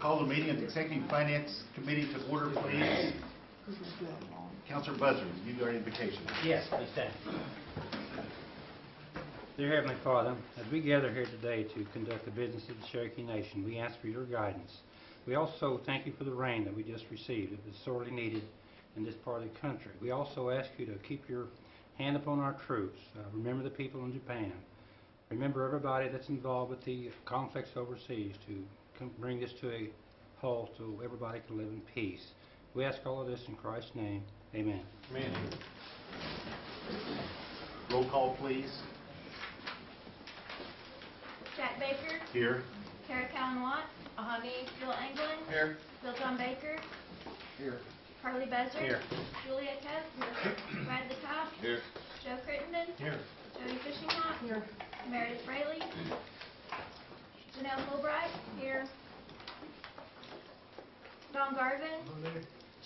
Call the meeting of the Executive Finance Committee to order, please. Councilor Buzzard, you got invocation. Yes, please stand. Dear Heavenly Father, as we gather here today to conduct the business of the Cherokee Nation, we ask for your guidance. We also thank you for the rain that we just received. It was sorely needed in this part of the country. We also ask you to keep your hand upon our troops. Remember the people in Japan. Remember everybody that's involved with the conflicts overseas to bring this to a halt so everybody can live in peace. We ask all of this in Christ's name. Amen. Amen. Roll call, please. Jack Baker. Here. Kara Callan Watts. Ahani Phil Anglin. Here. Bill John Baker. Here. Carly Buzzard. Here. Julia Kess. Bradley Cobb. Here. Joe Crittenden. Here. Jody Fishinghot. Here. Meredith Fraley. Janelle Fulbright. Here. Don Garvin.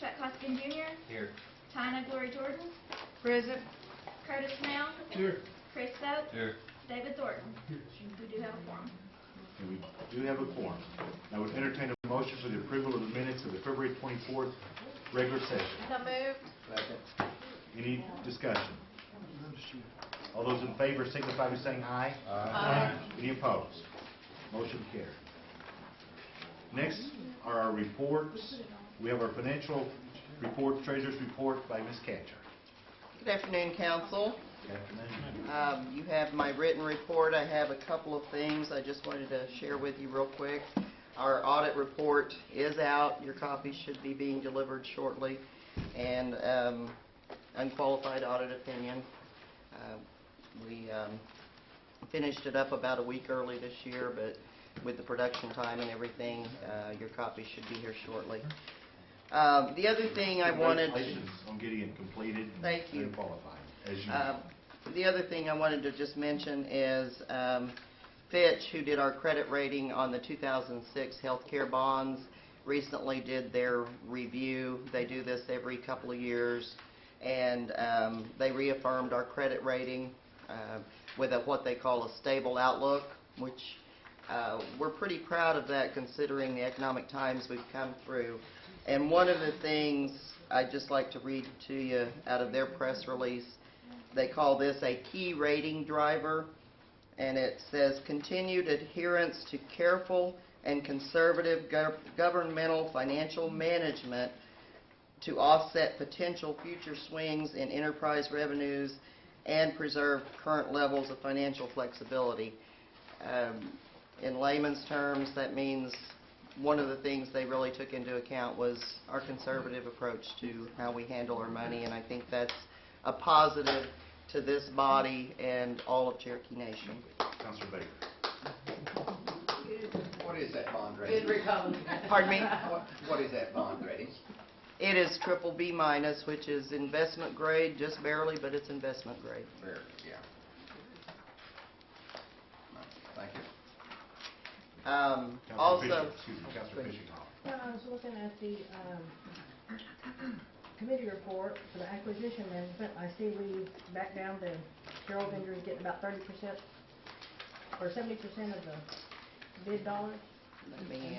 Chuck Hoskin Jr. Here. Tina Glory Jordan. Present. Curtis Snell. Here. Chris Soap. Here. David Thornton. We do have a quorum. And we do have a quorum. I would entertain a motion for the approval of the minutes of the February 24th regular session. So moved. Second. Any discussion? All those in favor signify by saying aye. Aye. Any opposed? Motion carried. Next are our reports. We have our financial report, treasurer's report by Ms. Catcher. Good afternoon, Council. Good afternoon. You have my written report. I have a couple of things I just wanted to share with you real quick. Our audit report is out. Your copy should be being delivered shortly. And unqualified audit opinion. We finished it up about a week early this year, but with the production time and everything, your copy should be here shortly. The other thing I wanted... Congratulations on getting it completed. Thank you. And qualified, as you the other thing I wanted to just mention is Fitch, who did our credit rating on the 2006 healthcare bonds, recently did their review. They do this every couple of years, and they reaffirmed our credit rating with what they call a stable outlook, which we're pretty proud of that considering the economic times we've come through. And one of the things I'd just like to read to you out of their press release, they call this a key rating driver, and it says continued adherence to careful and conservative governmental financial management to offset potential future swings in enterprise revenues and preserve current levels of financial flexibility. In layman's terms, that means one of the things they really took into account was our conservative approach to how we handle our money, and I think that's a positive to this body and all of Cherokee Nation. Councilor Baker. What is that bond rating? Good Republican. Pardon me? What is that bond rating? It is BBB-, which is investment grade, just barely, but it's investment grade. Barely, yeah. Thank you. Also, Councilor Fishinghot. Yeah, I was looking at the committee report for the acquisition management. I see we back down to Carol vendors getting about 30% or 70% of the bid dollars. let me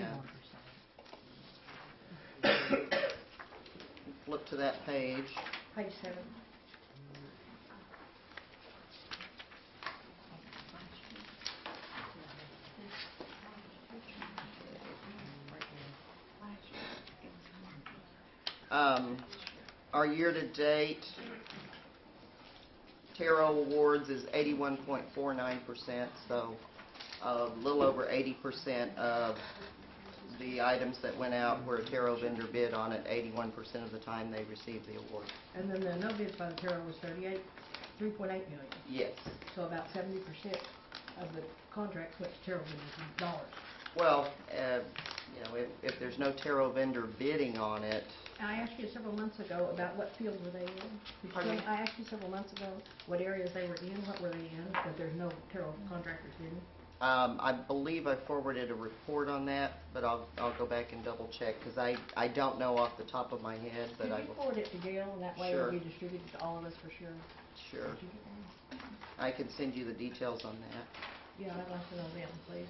flip to that page. Page 7. Our year-to-date Tarot awards is 81.49%, so a little over 80% of the items that went out where a Tarot vendor bid on it. 81% of the time they received the award. And then the no bids by the Tarot was 3.8 million. Yes. So about 70% of the contracts went to Tarot vendors in dollars. Well, you know, if there's no Tarot vendor bidding on it. I asked you several months ago about what fields were they in. Pardon me? I asked you several months ago what areas they were in, what were they in, but there's no Tarot contractors bidding. I believe I forwarded a report on that, but I'll go back and double check because I don't know off the top of my head. But Could you forward it to Gail, and that way Sure. it'll be distributed to all of us for sure. Sure. Did you get that? I can send you the details on that. Yeah, I'd like to know them, please.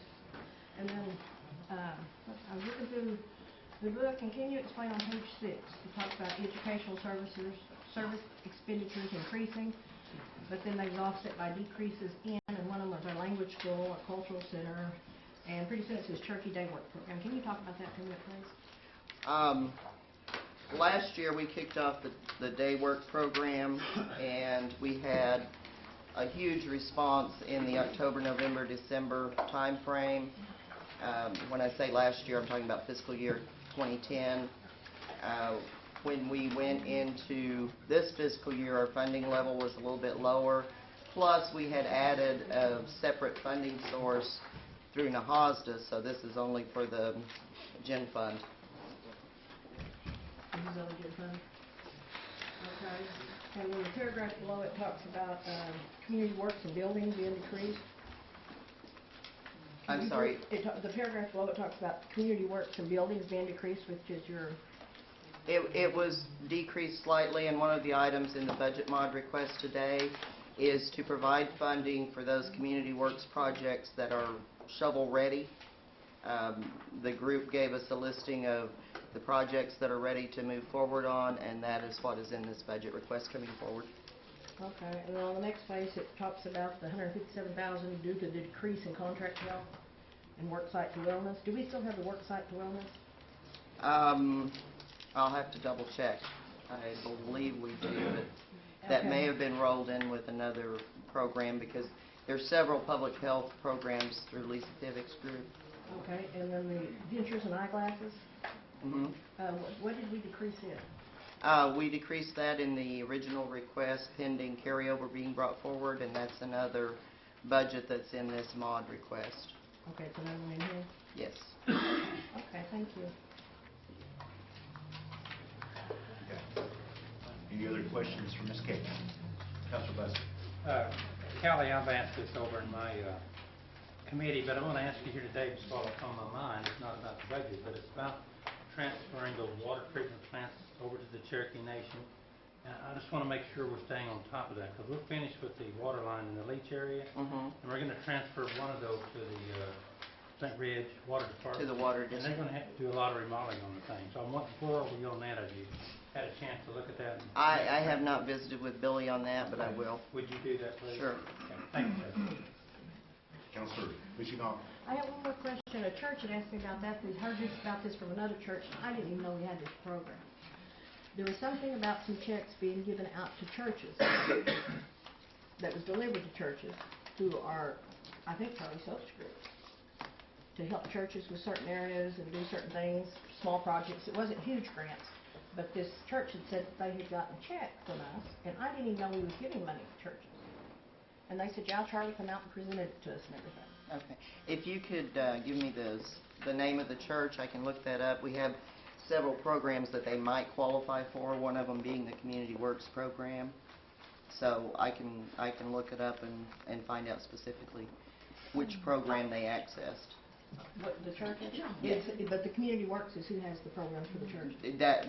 And then I was looking through the book, and can you explain on page 6? It talks about educational service expenditures increasing, but then they was offset by decreases in, and one of them was our language school, our cultural center, and pretty soon it says Cherokee Day Work Program. Can you talk about that for a minute, please? Last year, we kicked off the day work program, and we had a huge response in the October, November, December timeframe. When I say last year, I'm talking about fiscal year 2010. When we went into this fiscal year, our funding level was a little bit lower. Plus, we had added a separate funding source through NAHASDA, so this is only for the Gen Fund. This is only good fun. Okay. And then the paragraph below it talks about community works and buildings being decreased. I'm sorry. The paragraph below it talks about community works and buildings being decreased, which is your... It was decreased slightly, and one of the items in the budget mod request today is to provide funding for those community works projects that are shovel-ready. The group gave us a listing of the projects that are ready to move forward on, and that is what is in this budget request coming forward. Okay, and then on the next page, it talks about the $157,000 due to the decrease in contract health and work site to wellness. Do we still have the work site to wellness? I'll have to double check. I believe we do, but that Okay. may have been rolled in with another program because there's several public health programs through Lisa Pivick's group. Okay, and then the dentures and eyeglasses, Mm-hmm. what did we decrease in? We decreased that in the original request pending carryover being brought forward, and that's another budget that's in this mod request. Okay, it's another one in here. Yes. Okay, thank you. Okay. Any other questions for Ms. Kate? Councilor Buster. Kelly, I've asked this over in my committee, but I want to ask you here today, just while it's on my mind, it's not about the budget, but it's about transferring those water treatment plants over to the Cherokee Nation. And I just want to make sure we're staying on top of that, because we're finished with the water line in the Leach area, Mm-hmm. and we're going to transfer one of those to the St. Ridge Water Department. To the water And they're district. going to have to do a lot of remodeling on the thing. So I'm wondering, where are we on that? Have you had a chance to look at that? I have not visited with Billy on that, but I will. Would you do that, please? Sure. Okay. Thank you, Judge. Councilor Michigan. I have one more question. A church had asked me about that. They heard about this from another church. I didn't even know we had this program. There was something about some checks being given out to churches that was delivered to churches through our, I think, Charlie Soap's group, to help churches with certain areas and do certain things, small projects. It wasn't huge grants, but this church had said that they had gotten a check from us, and I didn't even know we was giving money to churches. And they said, yeah, Charlie come out and presented it to us and everything. Okay. If you could give me the name of the church, I can look that up. We have several programs that they might qualify for, one of them being the Community Works program. So I can look it up and find out specifically which program they accessed. What, the churches? Yes. But the Community Works is who has the programs for the church.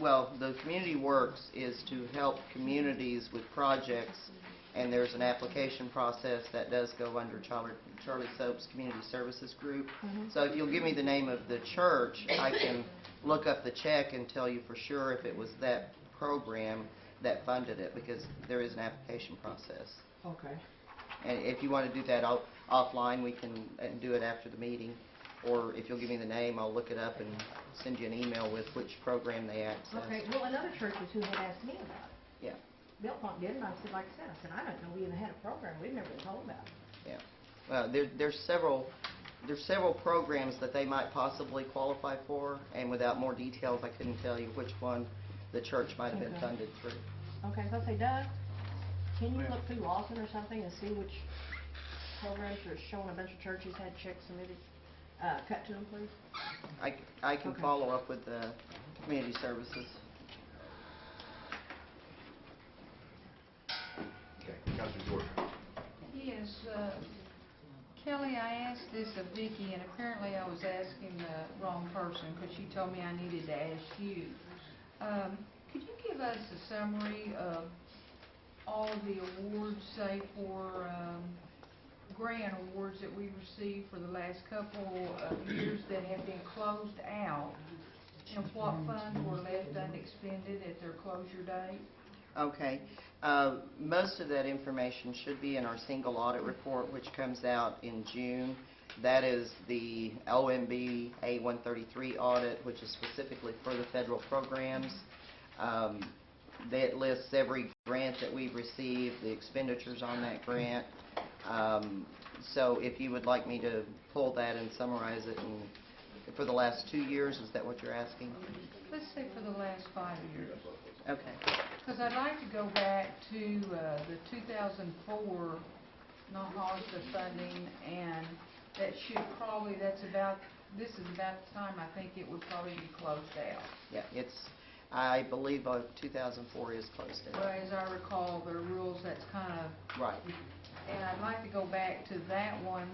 Well, the Community Works is to help communities with projects, and there's an application process that does go under Charlie Soap's Community Services Group. Mhm. So if you'll give me the name of the church, I can look up the check and tell you for sure if it was that program that funded it, because there is an application process. Okay. And if you want to do that offline, we can do it after the meeting. Or if you'll give me the name, I'll look it up and send you an email with which program they accessed. Okay, well, another church is who had asked me about it. Yeah, Belpont did, and I said, like I said, I didn't know we even had a program. We've never been told about it. yeah. Well, there's several programs that they might possibly qualify for, and without more details, I couldn't tell you which one the church might have been Okay. funded through. Okay, so I say, Doug, can you look through Lawson or something and see which programs are showing a bunch of churches had checks submitted, cut to them, please? I can Okay. follow up with the community services. Okay, Councilor Jordan. Yes, Kelly, I asked this of Vicki, and apparently I was asking the wrong person because she told me I needed to ask you. Could you give us a summary of all the awards, say for grant awards that we received for the last couple of years that have been closed out, and what funds were left unexpended at their closure date? Okay. Most of that information should be in our single audit report, which comes out in June. That is the OMB A133 audit, which is specifically for the federal programs. That lists every grant that we've received, the expenditures on that grant. So if you would like me to pull that and summarize it for the last 2 years, is that what you're asking? Let's say for the last 5 years. Okay. Because I'd like to go back to the 2004 NAHASA funding, and that should probably, this is about the time I think it would probably be closed out. Yeah, I believe 2004 is closed Well, out. as I recall, there are rules that's kind of, Right. and I'd like to go back to that one,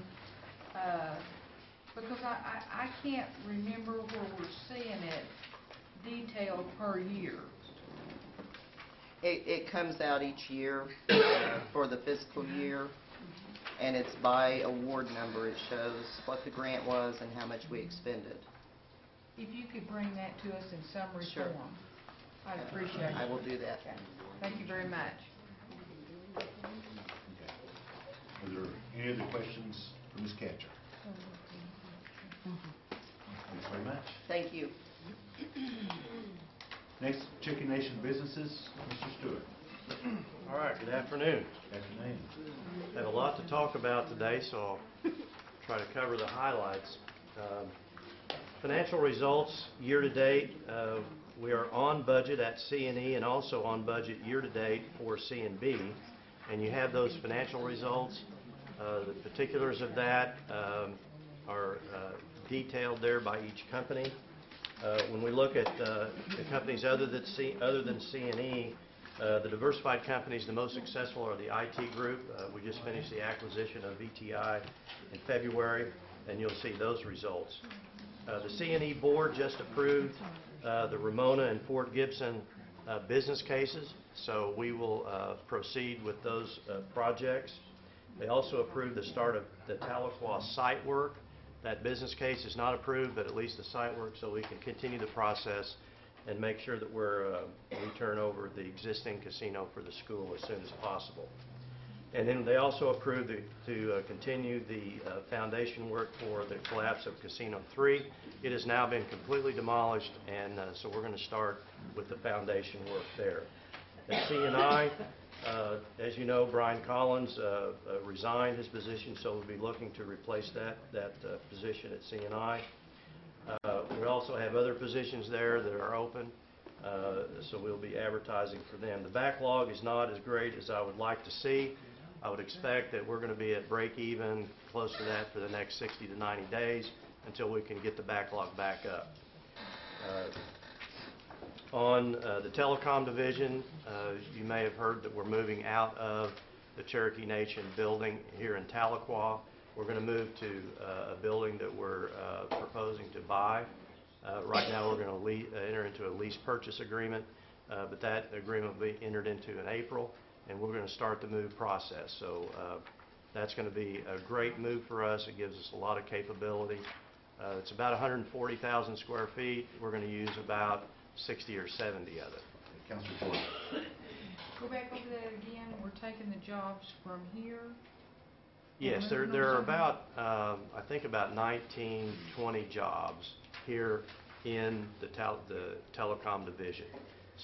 because I can't remember where we're seeing it detailed per year. It comes out each year for the fiscal year, and it's by award number. It shows what the grant was and how much we expended. If you could bring that to us in summary Sure. form, I'd appreciate it. I will do that. Okay. Thank you very much. Okay. Are there any other questions for Ms. Catcher? Thanks very much. Thank you. Next, Cherokee Nation businesses, Mr. Stewart. All right, good afternoon. Afternoon. I have a lot to talk about today, so I'll try to cover the highlights. Financial results year-to-date, we are on budget at C&E and also on budget year-to-date for C&B, and you have those financial results. The particulars of that are detailed there by each company. When we look at the companies other than C&E, the diversified companies, the most successful are the IT group. We just finished the acquisition of VTI in February, and you'll see those results. The C&E board just approved the Ramona and Fort Gibson business cases, so we will proceed with those projects. They also approved the start of the Tahlequah site work. That business case is not approved, but at least the site work, so we can continue the process and make sure that we turn over the existing casino for the school as soon as possible. And then they also approved to continue the foundation work for the collapse of Casino 3. It has now been completely demolished, and so we're going to start with the foundation work there. At C&I, as you know, Brian Collins resigned his position, so we'll be looking to replace that position at C&I. We also have other positions there that are open, so we'll be advertising for them. The backlog is not as great as I would like to see. I would expect that we're going to be at break even, close to that, for the next 60 to 90 days until we can get the backlog back up. On the Telecom Division, you may have heard that we're moving out of the Cherokee Nation building here in Tahlequah. We're going to move to a building that we're proposing to buy. Right now we're going to enter into a lease purchase agreement, but that agreement will be entered into in April, and we're going to start the move process. So that's going to be a great move for us. It gives us a lot of capability. It's about 140,000 square feet. We're going to use about 60 or 70 of it. Councilor Ford. Go back over that again. We're taking the jobs from here. Yes, there are about, I think about 19, 20 jobs here in the Telecom Division.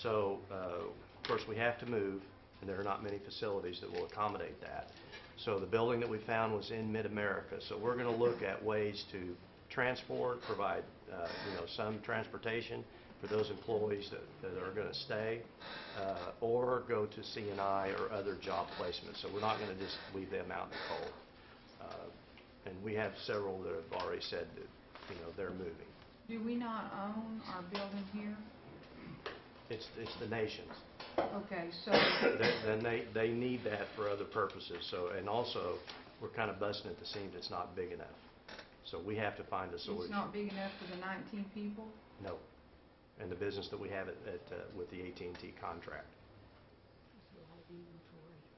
So, of course, we have to move, and there are not many facilities that will accommodate that. So the building that we found was in Mid-America. So we're going to look at ways to transport, provide some transportation for those employees that are going to stay, or go to C&I or other job placements. So we're not going to just leave them out in the cold. And we have several that have already said that they're moving. Do we not own our building here? It's the nation's. Okay, so Then they need that for other purposes. So, and also we're kind of busting at the seams. It's not big enough. So we have to find a solution. it's not big enough for the 19 people? No. And the business that we have with the AT&T contract.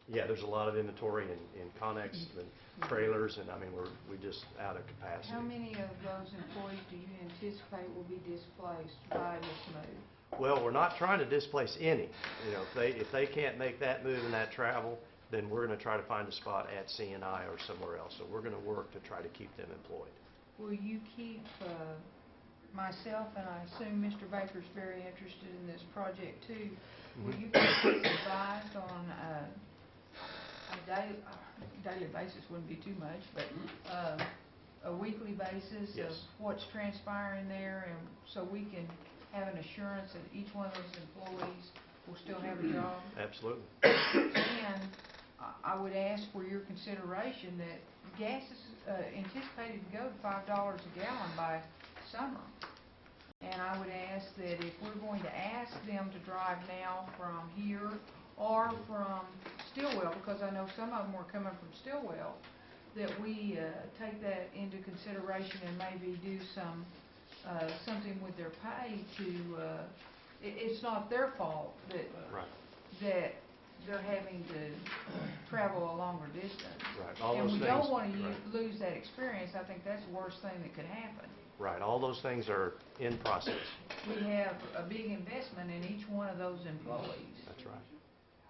Yeah, there's a lot of inventory in Connex and trailers, and I mean, we're just out of capacity. How many of those employees do you anticipate will be displaced by this move? Well, we're not trying to displace any. You know, if they can't make that move and that travel, then we're going to try to find a spot at CNI or somewhere else. So we're going to work to try to keep them employed. Will you keep myself, and I assume Mr. Baker's very interested in this project too, will you keep us advised on a daily basis wouldn't be too much, but a weekly basis of Yes. what's transpiring there, and so we can have an assurance that each one of those employees will still have a job? Absolutely. And I would ask for your consideration that gas is anticipated to go to $5 a gallon by summer. And I would ask that if we're going to ask them to drive now from here or from Stillwell, because I know some of them were coming from Stillwell, that we take that into consideration and maybe do something with their pay to, it's not their fault that Right. that they're having to travel a longer distance. Right. All And those we things. don't want to Right. lose that experience. I think that's the worst thing that could happen. Right. All those things are in process. We have a big investment in each one of those employees. That's right.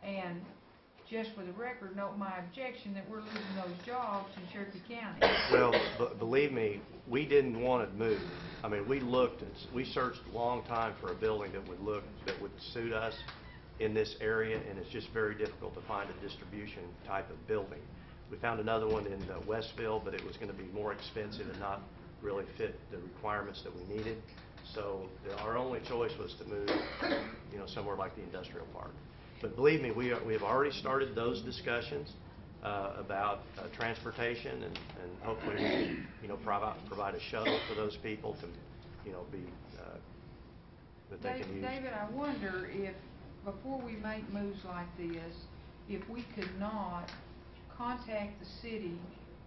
And just for the record, note my objection that we're losing those jobs in Cherokee County. Well, believe me, we didn't want to move. I mean, we searched a long time for a building that would suit us in this area, and it's just very difficult to find a distribution type of building. We found another one in Westville, but it was going to be more expensive and not really fit the requirements that we needed. So our only choice was to move, somewhere like the industrial park. But believe me, we have already started those discussions about transportation, and hopefully we can, provide a shuttle for those people to, be that they can use. David, I wonder if, before we make moves like this, if we could not contact the city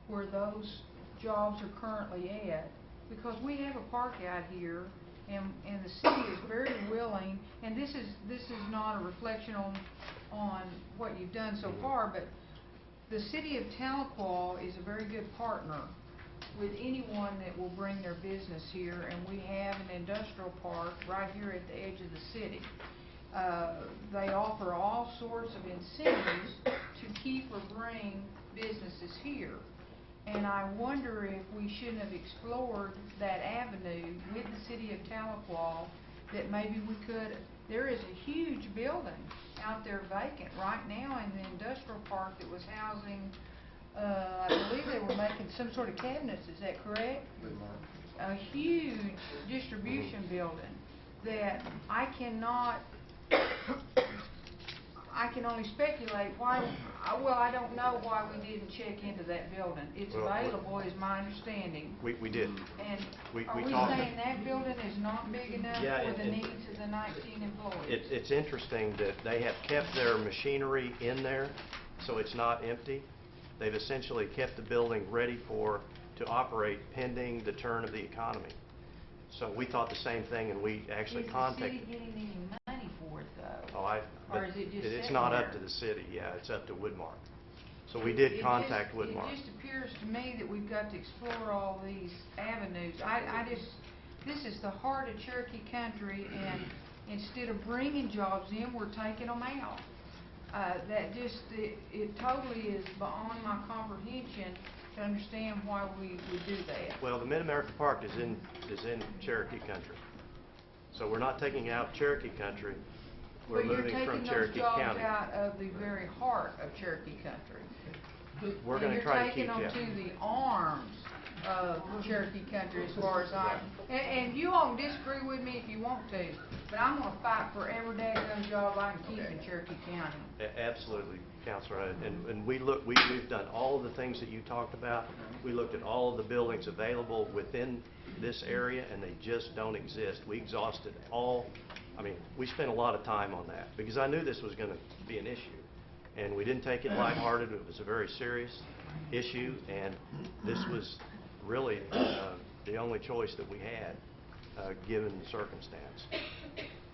where those jobs are currently at, because we have a park out here, and the city is very willing, and this is not a reflection on what you've done so far, but the city of Tahlequah is a very good partner with anyone that will bring their business here, and we have an industrial park right here at the edge of the city. They offer all sorts of incentives to keep or bring businesses here. And I wonder if we shouldn't have explored that avenue with the city of Tahlequah, that maybe we could. There is a huge building out there vacant right now in the industrial park that was housing, I believe they were making some sort of cabinets, is that correct? A huge distribution building that I can only speculate why. Well, I don't know why we didn't check into that building. It's Well, available, is my understanding. We did. And We are we talked- saying that building is not big enough Yeah, for the and- needs of the 19 employees? It's interesting that they have kept their machinery in there, so it's not empty. They've essentially kept the building ready to operate pending the turn of the economy. So we thought the same thing, and we actually contacted. Is the city getting any money for it, though? But Or is it just it's sitting not up there? to the city, yeah, it's up to Woodmark. So we did contact Woodmark. It just appears to me that we've got to explore all these avenues. This is the heart of Cherokee country, and instead of bringing jobs in, we're taking them out. It totally is beyond my comprehension to understand why we would do that. Well, the Mid-America Park is in Cherokee country. So we're not taking out Cherokee country, we're moving from Cherokee But you're County. taking those jobs out of the very heart of Cherokee country. We're going to try to keep, And you're taking them yeah. to the arms of Cherokee country, as far as and you all can disagree with me if you want to, but I'm gonna fight for every daggone job I can keep in Cherokee County. Absolutely, Counselor. And we've done all of the things that you talked about. We looked at all of the buildings available within this area, and they just don't exist. We exhausted all, we spent a lot of time on that, because I knew this was going to be an issue. And we didn't take it lighthearted. It was a very serious issue, and this was really the only choice that we had, given the circumstance.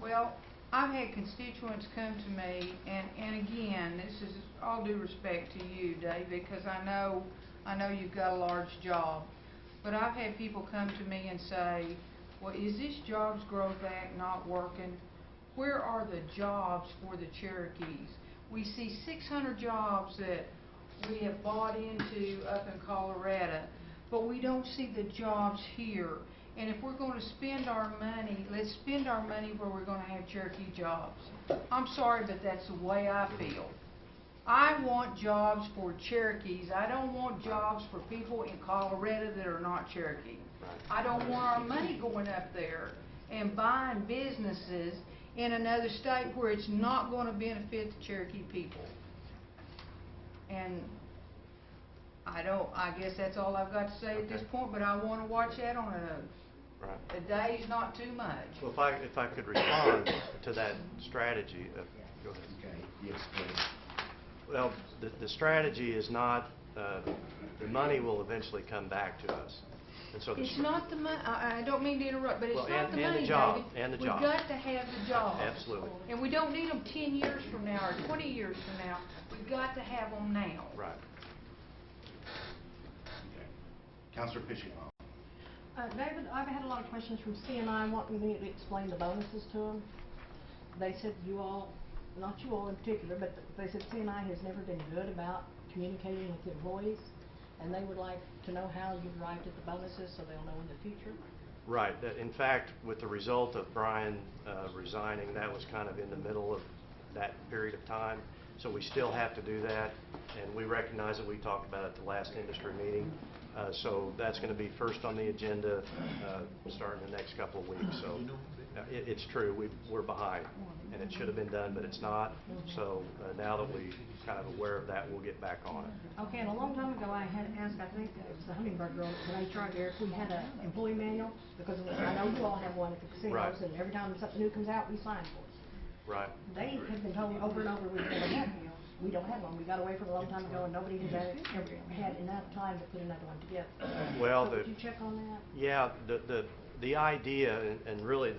Well, I've had constituents come to me, and again, this is all due respect to you, Dave, because I know you've got a large job, but I've had people come to me and say, well, is this Jobs Growth Act not working? Where are the jobs for the Cherokees? We see 600 jobs that we have bought into up in Colorado, but we don't see the jobs here. And if we're going to spend our money, let's spend our money where we're going to have Cherokee jobs. I'm sorry, but that's the way I feel. I want jobs for Cherokees. I don't want jobs for people in Colorado that are not Cherokee. I don't want our money going up there and buying businesses in another state where it's not going to benefit the Cherokee people. And I guess that's all I've got to say at this point, but I want to watch that on a day's not too much. Well, if I could respond to that strategy, go ahead. Okay, yes, please. Well, the strategy is not, the money will eventually come back to us. And so It's not the money, I don't mean to interrupt, but it's Well, not the and money, the job, David. and the job. We've got to have the jobs. Absolutely. And we don't need them 10 years from now or 20 years from now. We've got to have them now. Right. Okay. Counselor Fishbaum. David, I've had a lot of questions from CNI wanting me to explain the bonuses to them. They said you all, not you all in particular, but they said CNI has never been good about communicating with the employees, and they would like to know how you arrived at the bonuses so they'll know in the future. Right. In fact, with the result of Brian resigning, that was kind of in the middle of that period of time. So we still have to do that, and we recognize that we talked about it at the last industry meeting. So that's going to be first on the agenda starting the next couple of weeks. So it's true, we're behind, and it should have been done, but it's not. So now that we're kind of aware of that, we'll get back on it. Okay, and a long time ago I had asked, I think it was the Hummingbird girl at HR there, if we had an employee manual, because I know you all have one at the casinos, Right. and every time something new comes out, we sign for it. Right. They have been told over and over we've never had one. We don't have one. We got away from it a long time ago, and nobody has ever had enough time to put another one together. Well, So could you check on that? Yeah, the idea, and really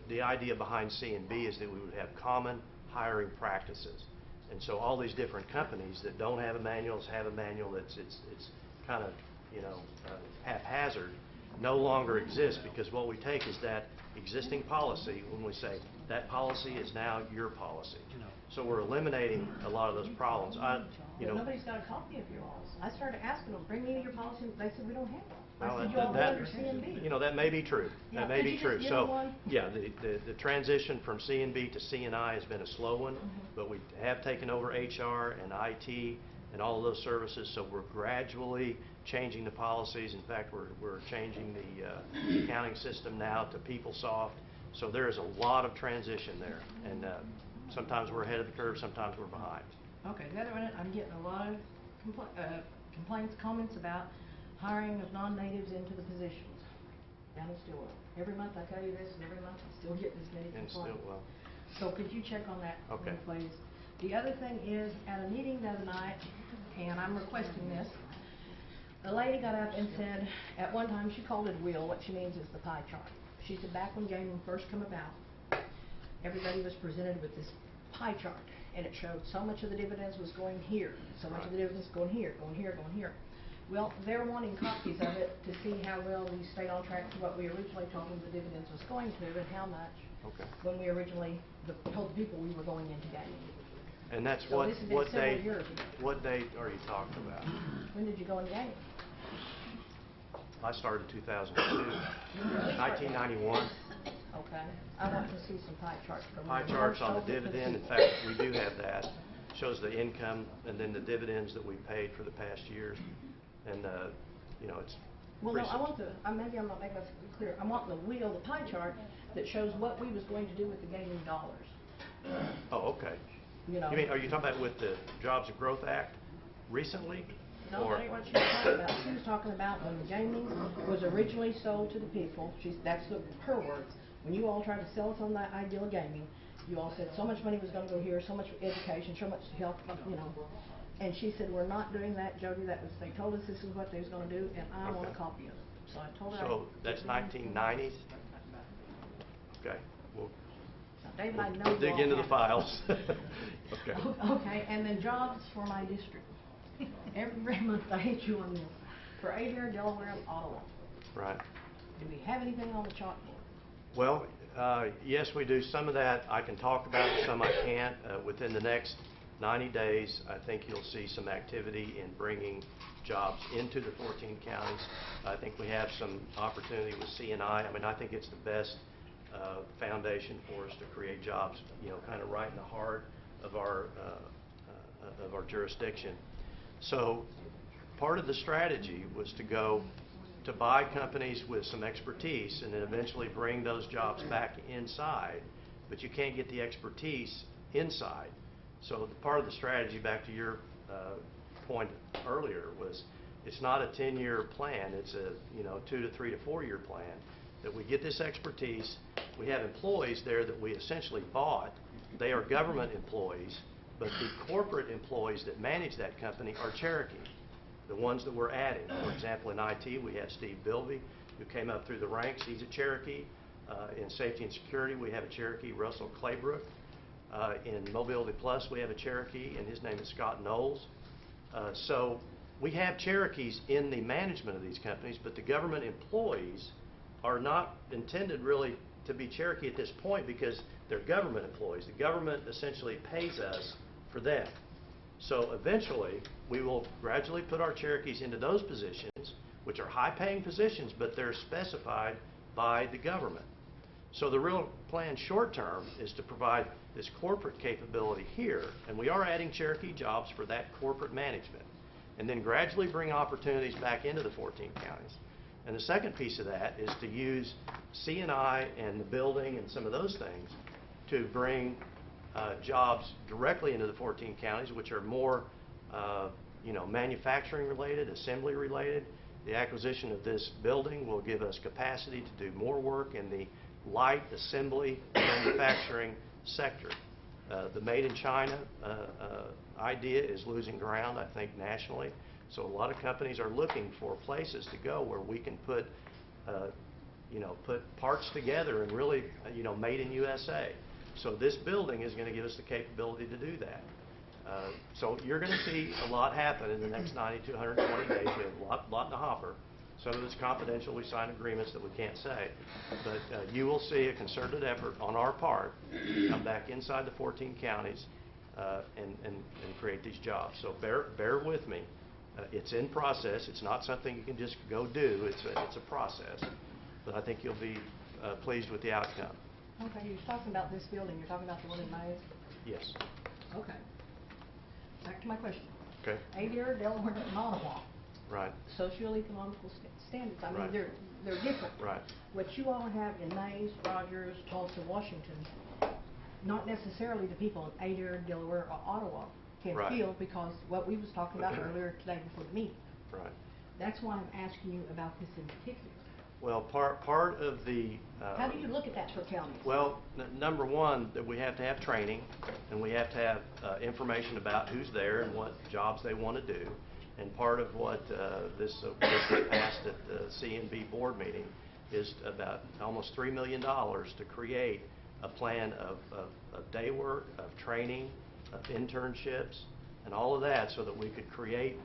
the idea behind C&B is that we would have common hiring practices. And so all these different companies that don't have a manual, have a manual that's kind of, haphazard, no longer exist, because what we take is that existing policy when we say that policy is now your policy. So we're eliminating a lot of those problems. But nobody's got a copy of yours. I started asking them, bring me your policy. They said, we don't have one. Well, I said, you all under C&B. that may be true. Yeah, That may could be you true. just give them So, one? yeah, the transition from C&B to C&I has been a slow one, but we have taken over HR and IT and all of those services, so we're gradually changing the policies. In fact, we're changing the accounting system now to PeopleSoft. So there is a lot of transition there, and sometimes we're ahead of the curve, sometimes we're behind. Okay, the other one, I'm getting a lot of complaints, comments about hiring of non-natives into the positions down in Stillwell. Every month I tell you this, and every month I still get this many And complaints. still, well, So could you check on that, for me, Okay. please? The other thing is, at a meeting the other night, and I'm requesting this, a lady got up and said, at one time, she called it a wheel. What she means is the pie chart. She said back when gaming first came about, everybody was presented with this pie chart, and it showed so much of the dividends was going here, so much of the dividends going here, going here, going here. Well, they're wanting copies of it to see how well we stayed on track to what we originally told them the dividends was going to, and how much okay. when we originally told the people we were going into gaming. And that's So this has been several years ago. what date are you talking about? When did you go into gaming? I started in 2002, 1991. Okay, I want to see some pie charts from Pie when we charts first on the sold it to dividend. In people. fact, we do have that. Shows the income and then the dividends that we paid for the past years. And, it's Well, no, pretty I want maybe I'm not making this clear. I want the wheel, the pie chart that shows what we was going to do with the gaming dollars. Oh, okay. You know. You mean, are you talking about with the Jobs and Growth Act recently? No, Or- that ain't what she was talking about. She was talking about when the gaming was originally sold to the people. That's her words. When you all tried to sell us on that ideal of gaming, you all said so much money was going to go here, so much for education, so much health, And she said, we're not doing that, Jody. They told us this is what they was going to do, and I want a Okay. copy of it. So I told her. So that's 1990s? Okay. Well, David, I know you Dig all into the have it. files. Okay. Okay, and then jobs for my district. Every month I hit you on this. For Adair, Delaware, and Ottawa. Right. Do we have anything on the chalkboard? Well, yes, we do. Some of that I can talk about, and some I can't. Within the next 90 days, I think you'll see some activity in bringing jobs into the 14 counties. I think we have some opportunity with CNI. I mean, I think it's the best foundation for us to create jobs, you know, kind of right in the heart of our jurisdiction. So part of the strategy was to go to buy companies with some expertise and then eventually bring those jobs back inside, but you can't get the expertise inside. So part of the strategy, back to your point earlier, was it's not a 10-year plan, it's a 2 to 3 to 4 year plan, that we get this expertise. We have employees there that we essentially bought. They are government employees, but the corporate employees that manage that company are Cherokee, the ones that we're adding. For example, in IT, we have Steve Bilby, who came up through the ranks. He's a Cherokee. In Safety and Security, we have a Cherokee, Russell Claybrook. In Mobility Plus, we have a Cherokee, and his name is Scott Knowles. So we have Cherokees in the management of these companies, but the government employees are not intended really to be Cherokee at this point because they're government employees. The government essentially pays us for them. So eventually, we will gradually put our Cherokees into those positions, which are high-paying positions, but they're specified by the government. So the real plan short-term is to provide this corporate capability here, and we are adding Cherokee jobs for that corporate management, and then gradually bring opportunities back into the 14 counties. And the second piece of that is to use CNI and the building and some of those things to bring jobs directly into the 14 counties, which are more manufacturing related, assembly related. The acquisition of this building will give us capacity to do more work in the light assembly manufacturing sector. The Made in China idea is losing ground, I think, nationally. So a lot of companies are looking for places to go where we can put parts together and really, made in USA. So this building is going to give us the capability to do that. So you're going to see a lot happen in the next 90 to 120 days. We have a lot in the hopper. Some of it's confidential. We sign agreements that we can't say. But you will see a concerted effort on our part to come back inside the 14 counties and create these jobs. So bear with me. It's in process. It's not something you can just go do. It's a process. But I think you'll be pleased with the outcome. Okay, you're talking about this building, you're talking about the one in Mays? Yes. Okay. Back to my question. Okay. Adair, Delaware, and Ottawa. Right. Socioeconomical standards, I mean, Right. they're different. Right. What you all have in Mays, Rogers, Tulsa, Washington, not necessarily the people in Adair, Delaware, or Ottawa can Right. feel, because what we was talking about earlier today before the meeting. Right. That's why I'm asking you about this in particular. Well, part of the How do you look at that for counties? well, number one, that we have to have training, and we have to have information about who's there and what jobs they want to do. And part of what this passed at the CNB board meeting is about almost $3 million to create a plan of day work, of training, of internships, and all of that, so that we could create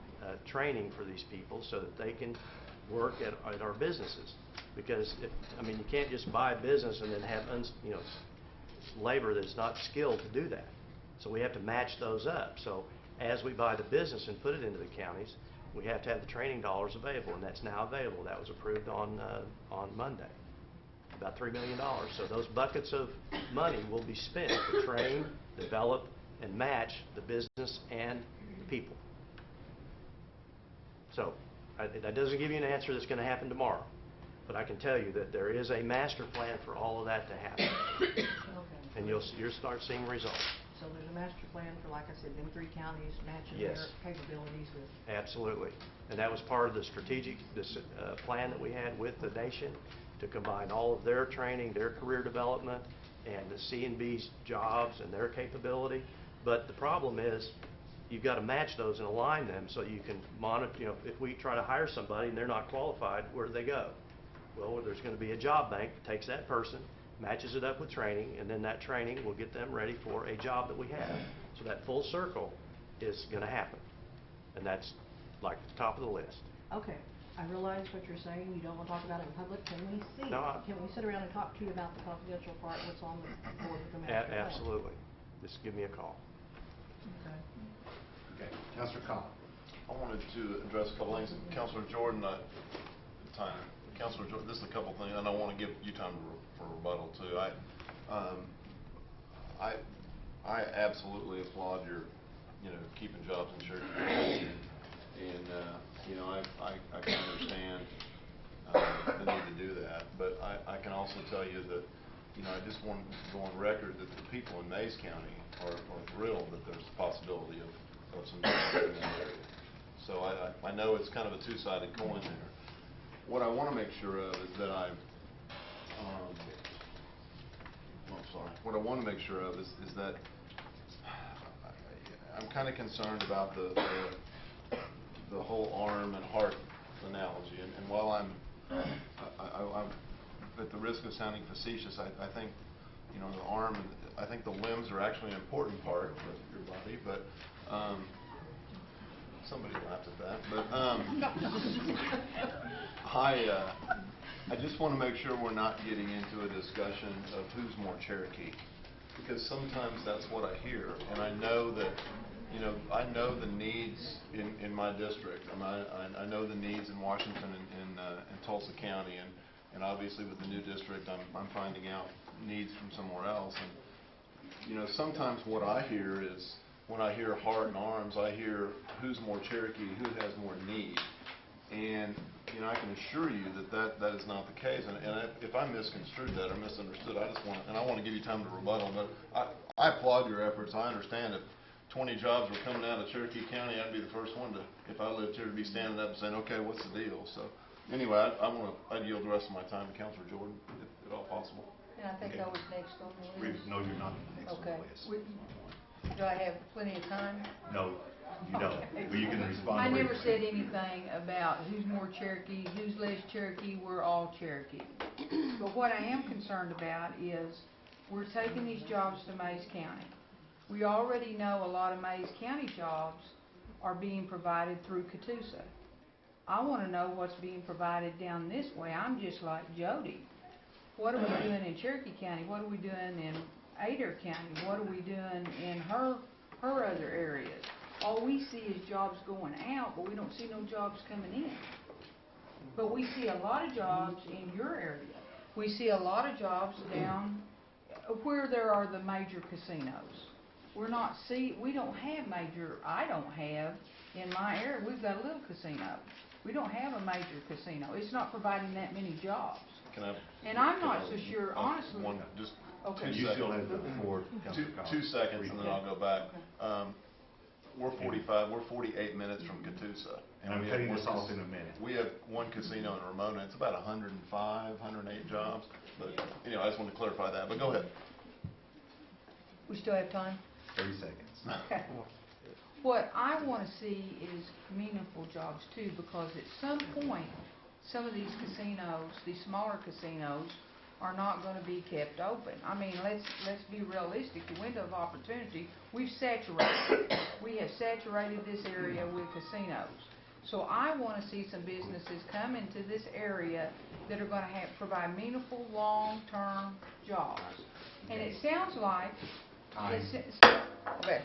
training for these people so that they can work at our businesses. Because you can't just buy a business and then have labor that's not skilled to do that. So we have to match those up. So as we buy the business and put it into the counties, we have to have the training dollars available, and that's now available. That was approved on Monday, about $3 million. So those buckets of money will be spent to train, develop, and match the business and the people. So that doesn't give you an answer that's going to happen tomorrow, but I can tell you that there is a master plan for all of that to happen, Okay. and you'll start seeing results. So there's a master plan for, like I said, them 3 counties matching Yes. their capabilities with. Absolutely. And that was part of the strategic plan that we had with the nation, to combine all of their training, their career development, and the C&B's jobs and their capability. But the problem is, you've got to match those and align them so you can monitor. If we try to hire somebody and they're not qualified, where do they go? Well, there's going to be a job bank that takes that person matches it up with training, and then that training will get them ready for a job that we have. So that full circle is going to happen, and that's like the top of the list. Okay, I realize what you're saying, you don't want to talk about it in public, can we see? No, Can we sit around and talk to you about the confidential part, what's on the board with the master plan? Absolutely. Just give me a call. Okay. Okay, Councilor Cobb. I wanted to address a couple things. Councilor Jordan, Councilor Jordan, this is a couple things, and I want to give you time for rebuttal too. I absolutely applaud your, keeping jobs in Cherokee, and I can understand the need to do that. But I can also tell you that, I just want to go on record that the people in Mays County are thrilled that there's a possibility of some jobs in that area. So I know it's kind of a two-sided coin there. What I want to make sure of is that what I want to make sure of is that I'm kind of concerned about the whole arm and heart analogy. And while I'm at the risk of sounding facetious, I think, the arm, I think the limbs are actually an important part of your body, but somebody laughed at that. But I just want to make sure we're not getting into a discussion of who's more Cherokee, because sometimes that's what I hear, and I know that, I know the needs in my district, and I know the needs in Washington and Tulsa County, and obviously with the new district, I'm finding out needs from somewhere else. And sometimes what I hear is, when I hear heart and arms, I hear who's more Cherokee, who has more need. And I can assure you that is not the case. And if I misconstrued that or misunderstood, I want to give you time to rebuttal. But I applaud your efforts. I understand if 20 jobs were coming out of Cherokee County, I'd be the first one to, if I lived here, to be standing up and saying, okay, what's the deal? So anyway, I'd yield the rest of my time to Councilor Jordan, if at all possible. And I think Okay. I was next on the list. No, you're not next on the Okay. list. Do I have plenty of time? No, you don't. Okay. But you can respond. I never briefly. said anything about who's more Cherokee, who's less Cherokee, we're all Cherokee. But what I am concerned about is we're taking these jobs to Mays County. We already know a lot of Mays County jobs are being provided through Catoosa. I want to know what's being provided down this way. I'm just like Jody. What are we doing in Cherokee County? What are we doing in Adair County? What are we doing in her other areas? All we see is jobs going out, but we don't see no jobs coming in. But we see a lot of jobs in your area. We see a lot of jobs down where there are the major casinos. We don't have major, I don't have in my area, we've got a little casino. We don't have a major casino. It's not providing that many jobs. Can I? And I'm not so sure, honestly. Just Okay. 2 You still seconds. have the floor, Councilor Cobb. 2 seconds, and then I'll go back. We're 48 minutes from Catoosa. And I'm we cutting have this one off in a minute. We have one casino in Ramona. It's about 105, 108 jobs. But anyway, I just wanted to clarify that. But go ahead. We still have time? 30 seconds. Okay. What I want to see is meaningful jobs too, because at some point, some of these casinos, these smaller casinos, are not going to be kept open. I mean, let's be realistic. The window of opportunity, we've saturated. We have saturated this area with casinos. So I want to see some businesses come into this area that are going to provide meaningful, long-term jobs. And it sounds like okay.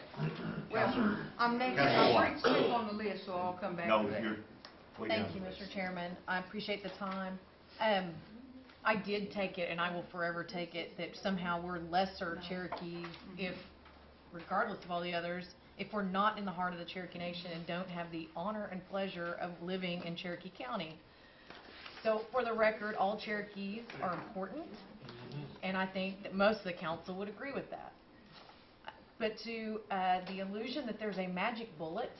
Well, I'm next. I'm pretty quick on the list, so I'll come back No, to that. you're way Thank down you, the Mr. list. Chairman. I appreciate the time. I did take it, and I will forever take it, that somehow we're lesser Cherokee if, regardless of all the others, if we're not in the heart of the Cherokee Nation and don't have the honor and pleasure of living in Cherokee County. So, for the record, all Cherokees are important, and I think that most of the council would agree with that. But to the illusion that there's a magic bullet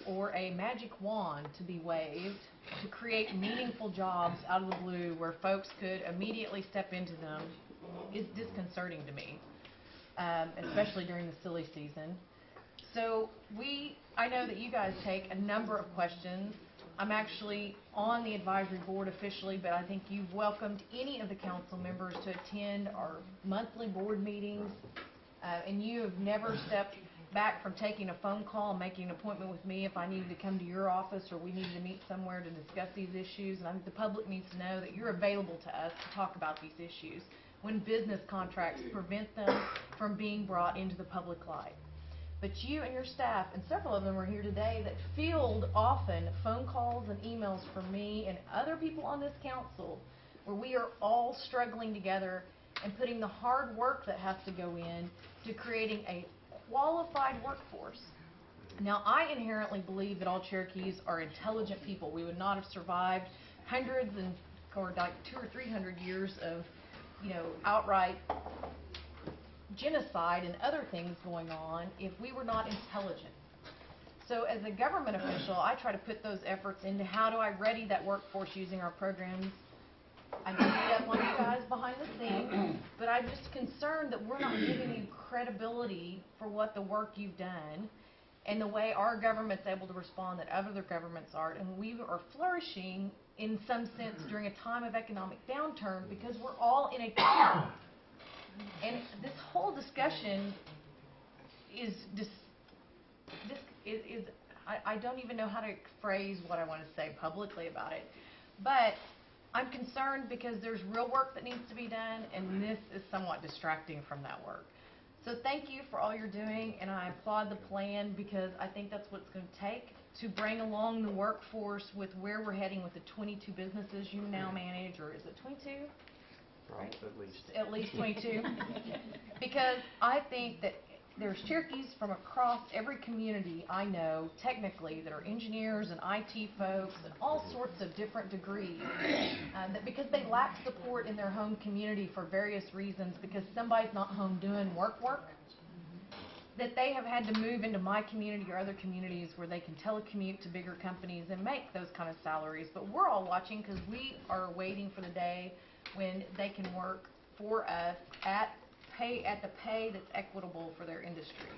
or a magic wand to be waved to create meaningful jobs out of the blue where folks could immediately step into them is disconcerting to me, especially during the silly season. So I know that you guys take a number of questions I'm actually on the advisory board officially, but I think you've welcomed any of the council members to attend our monthly board meetings, and you have never stepped back from taking a phone call and making an appointment with me if I needed to come to your office or we needed to meet somewhere to discuss these issues. And I think the public needs to know that you're available to us to talk about these issues when business contracts prevent them from being brought into the public light. But you and your staff, and several of them are here today, that field often phone calls and emails from me and other people on this council where we are all struggling together and putting the hard work that has to go in to creating a qualified workforce. Now, I inherently believe that all Cherokees are intelligent people. We would not have survived hundreds or like 200 or 300 years of, outright genocide and other things going on if we were not intelligent. So as a government official, I try to put those efforts into how do I ready that workforce using our programs. I can beat up on you guys behind the scenes, but I'm just concerned that we're not giving you credibility for what the work you've done and the way our government's able to respond that other governments aren't. And we are flourishing in some sense during a time of economic downturn because we're all in a tunnel. And this whole discussion is I don't even know how to phrase what I want to say publicly about it. But I'm concerned because there's real work that needs to be done, and this is somewhat distracting from that work. So thank you for all you're doing, and I applaud the plan because I think that's what it's going to take to bring along the workforce with where we're heading with the 22 businesses you now manage, or is it 22? Right, at least. At least 22. Because I think that there's Cherokees from across every community I know, technically, that are engineers and IT folks and all sorts of different degrees, that because they lack support in their home community for various reasons, because somebody's not home doing work, that they have had to move into my community or other communities where they can telecommute to bigger companies and make those kind of salaries. But we're all watching because we are waiting for the day when they can work for us at the pay that's equitable for their industry.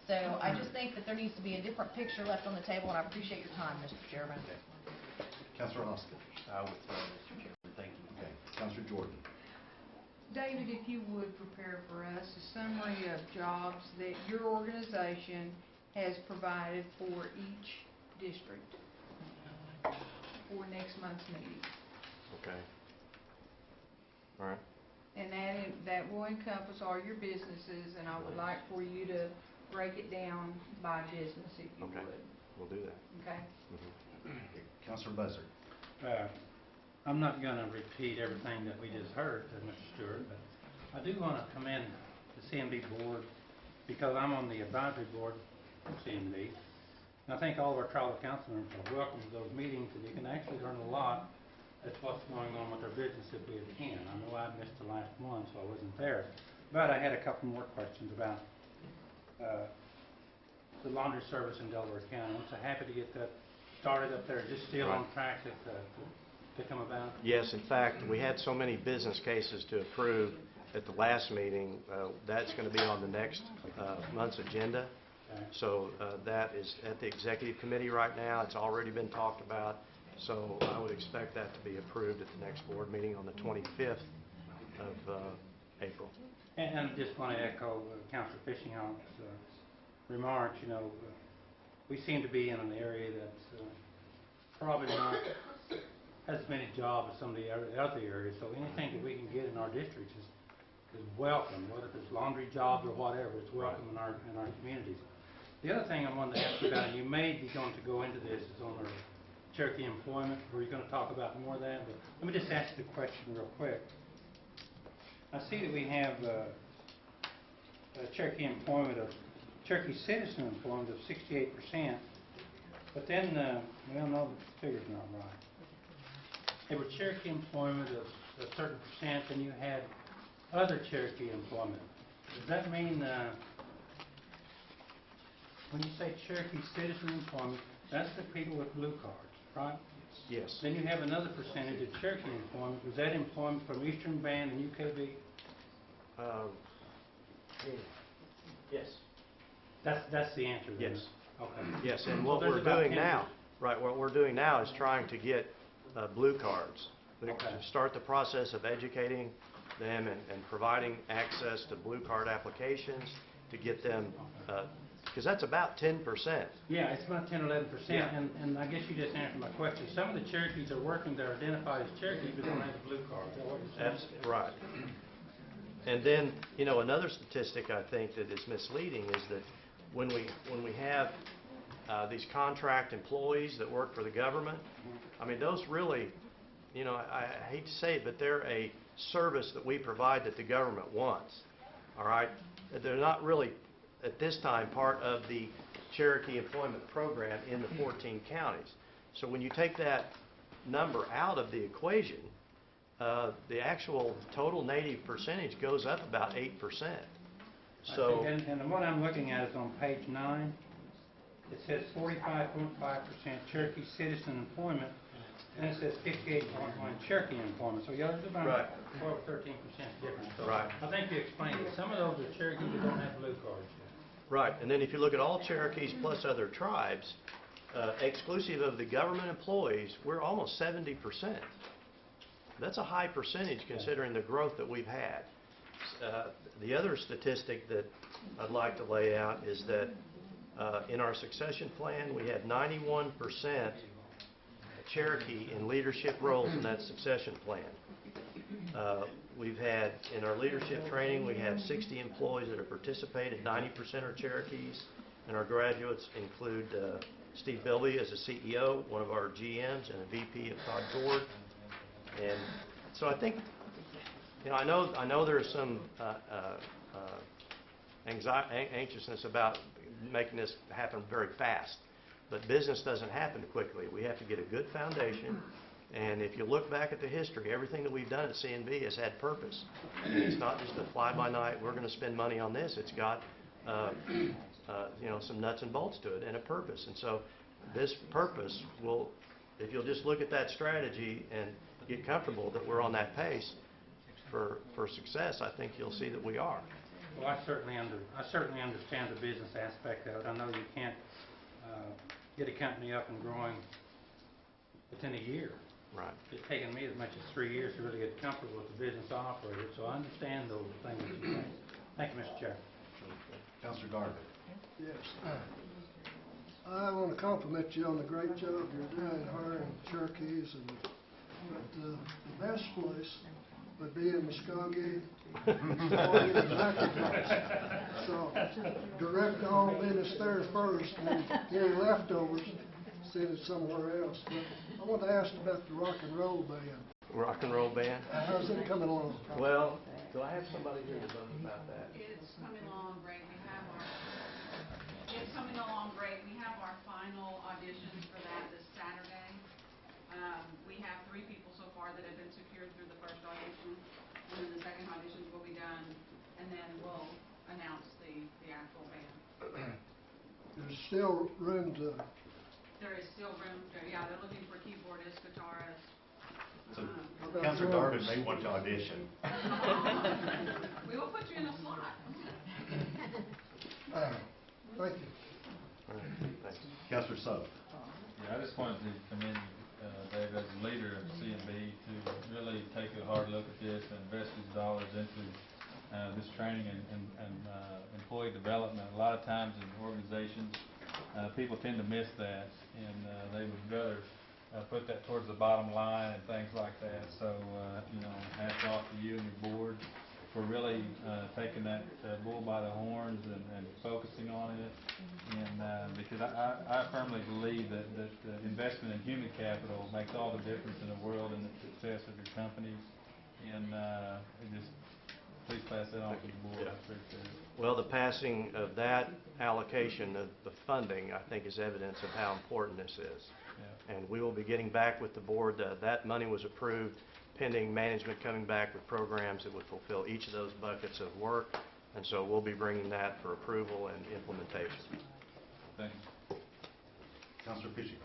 So I just think that there needs to be a different picture left on the table, and I appreciate your time, Mr. Chairman. Councilor Hoskin. I would, Mr. Chairman, thank you. Okay. Councilor Jordan. David, if you would prepare for us a summary of jobs that your organization has provided for each district for next month's meeting. Okay. All right. And that will encompass all your businesses, and I would like for you to break it down by business if you Okay. would. We'll do that. Okay? Councilor Buzzard. I'm not going to repeat everything that we just heard, Mr. Stewart, but I do want to commend the CNB board because I'm on the advisory board of CNB. And I think all of our tribal council members are welcome to those meetings, and you can actually learn a lot as what's going on with our business if we attend. I know I missed the last one, so I wasn't there. But I had a couple more questions about the laundry service in Delaware County. I'm so happy to get that started up there. Is this still on track to come about? Yes, in fact, we had so many business cases to approve at the last meeting. That's going to be on the next month's agenda. Okay. So that is at the executive committee right now. It's already been talked about. So I would expect that to be approved at the next board meeting on the 25th of April. And I just want to echo Councilor Fishinghall's remarks. We seem to be in an area that's probably not has as many jobs as some of the other areas. So anything that we can get in our districts is welcome, whether it's laundry jobs or whatever. It's welcome in our communities. The other thing I wanted to ask you about, and you may be going to go into this, is on our Cherokee employment. We're going to talk about more of that, but let me just ask the question real quick. I see that we have Cherokee employment of Cherokee citizen employment of 68%, but then well, no, the figure's not right. There was Cherokee employment of a certain percent, and you had other Cherokee employment. Does that mean when you say Cherokee citizen employment, that's the people with blue cards, right? Yes. Then you have another percentage of Cherokee employment. Was that employment from Eastern Band and UKB? Yes. That's the answer then? Yes. Okay. Yes, and So what there's we're about doing 10%. now, Right, what we're doing now is trying to get blue cards. We Okay. start the process of educating them and providing access to blue card applications to get them, because that's about 10%. Yeah, it's about 10, 11%, Yeah. and I guess you just answered my question. Some of the Cherokees are working, they're identified as Cherokees, but don't have a blue card. Is that what you're saying? That's right. And then, you know, another statistic I think that is misleading is that when we have these contract employees that work for the government, I mean, those really, you know, I hate to say it, but they're a service that we provide that the government wants, all right? They're not really, at this time, part of the Cherokee employment program in the 14 counties. So when you take that number out of the equation, the actual total native percentage goes up about 8%. So, And what I'm looking at is on page 9. It says 45.5% Cherokee citizen employment, and it says 58.1 Cherokee employment. So yeah, there's about Right. 12 or 13% difference. So Right. I think you explained it. Some of those are Cherokees that don't have blue cards yet. right, and then if you look at all Cherokees plus other tribes, exclusive of the government employees, we're almost 70%. That's a high percentage considering the growth that we've had. The other statistic that I'd like to lay out is that in our succession plan, we had 91% Cherokee in leadership roles in that succession plan. We've had, in our leadership training, we have 60 employees that have participated, 90% are Cherokees, and our graduates include Steve Bilby as a CEO, one of our GMs, and a VP of Todd Gord. And so I think, you know, I know there's some anxiousness about making this happen very fast, but business doesn't happen quickly. We have to get a good foundation, and if you look back at the history, everything that we've done at CNB has had purpose. It's not just a fly-by-night, we're going to spend money on this. It's got, you know, some nuts and bolts to it and a purpose. And so this purpose will, if you'll just look at that strategy and get comfortable that we're on that pace for success, I think you'll see that we are. Well, I certainly understand the business aspect of it. I know you can't get a company up and growing within a year. Right. It's taken me as much as 3 years to really get comfortable with the business operator, so I understand those things that you say. Thank you, Mr. Chair. Councilor Garvin. Yes. I want to compliment you on the great job you're doing hiring Cherokees, but the best place would be in Muskogee or in Zacatecas. So direct all business there first, and any leftovers, send it somewhere else. But I want to ask about the rock and roll band. Rock and roll band? How's it coming along? Well, do I have somebody here to tell me about that? It's coming along great. It's coming along great. We have our final auditions for that this Saturday. We have 3 people so far that have been secured through the first audition, and then the second auditions will be done, and then we'll announce the actual band. There's still room to... There is still room to, yeah, they're looking for keyboardists, guitarists. So Councilor Garvin may want to audition. We will put you in a slot. Thank you. All right, thanks. Councilor Sugg. Yeah, I just wanted to commend you, Dave, as the leader of CNB, to really take a hard look at this and invest these dollars into this training and employee development. A lot of times in organizations, people tend to miss that, and they would rather put that towards the bottom line and things like that. So, you know, hats off to you and your board for really taking that bull by the horns and focusing on it. And because I firmly believe that investment in human capital makes all the difference in the world and the success of your companies. And just please pass that on to the board. I appreciate it. Well, the passing of that allocation of the funding, I think, is evidence of how important this is. Yeah. And we will be getting back with the board. That money was approved pending management coming back with programs that would fulfill each of those buckets of work. And so we'll be bringing that for approval and implementation. Thank you. Councilor Fisher.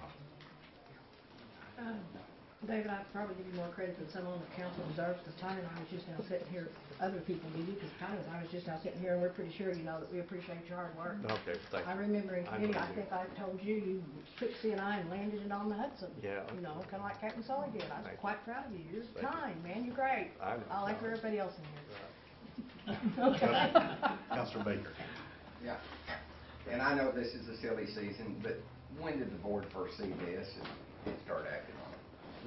David, I'd probably give you more credit than some on the council deserves, because Tony and I was just now sitting here, other people do you, because Tony and I was just now sitting here, and we're pretty sure you know that we appreciate your hard work. Okay, thank I you. remember in I committee, know I you. think I told you, you took CNI and landed it on the Hudson. Yeah. You know, kinda like Captain Sully did. I was Thank you. quite proud of you. You're Thank you. kind, man, you're great. I know. I like everybody else in here. Right. Councilor Baker. Yeah, and I know this is a silly season, but when did the board first see this and start acting on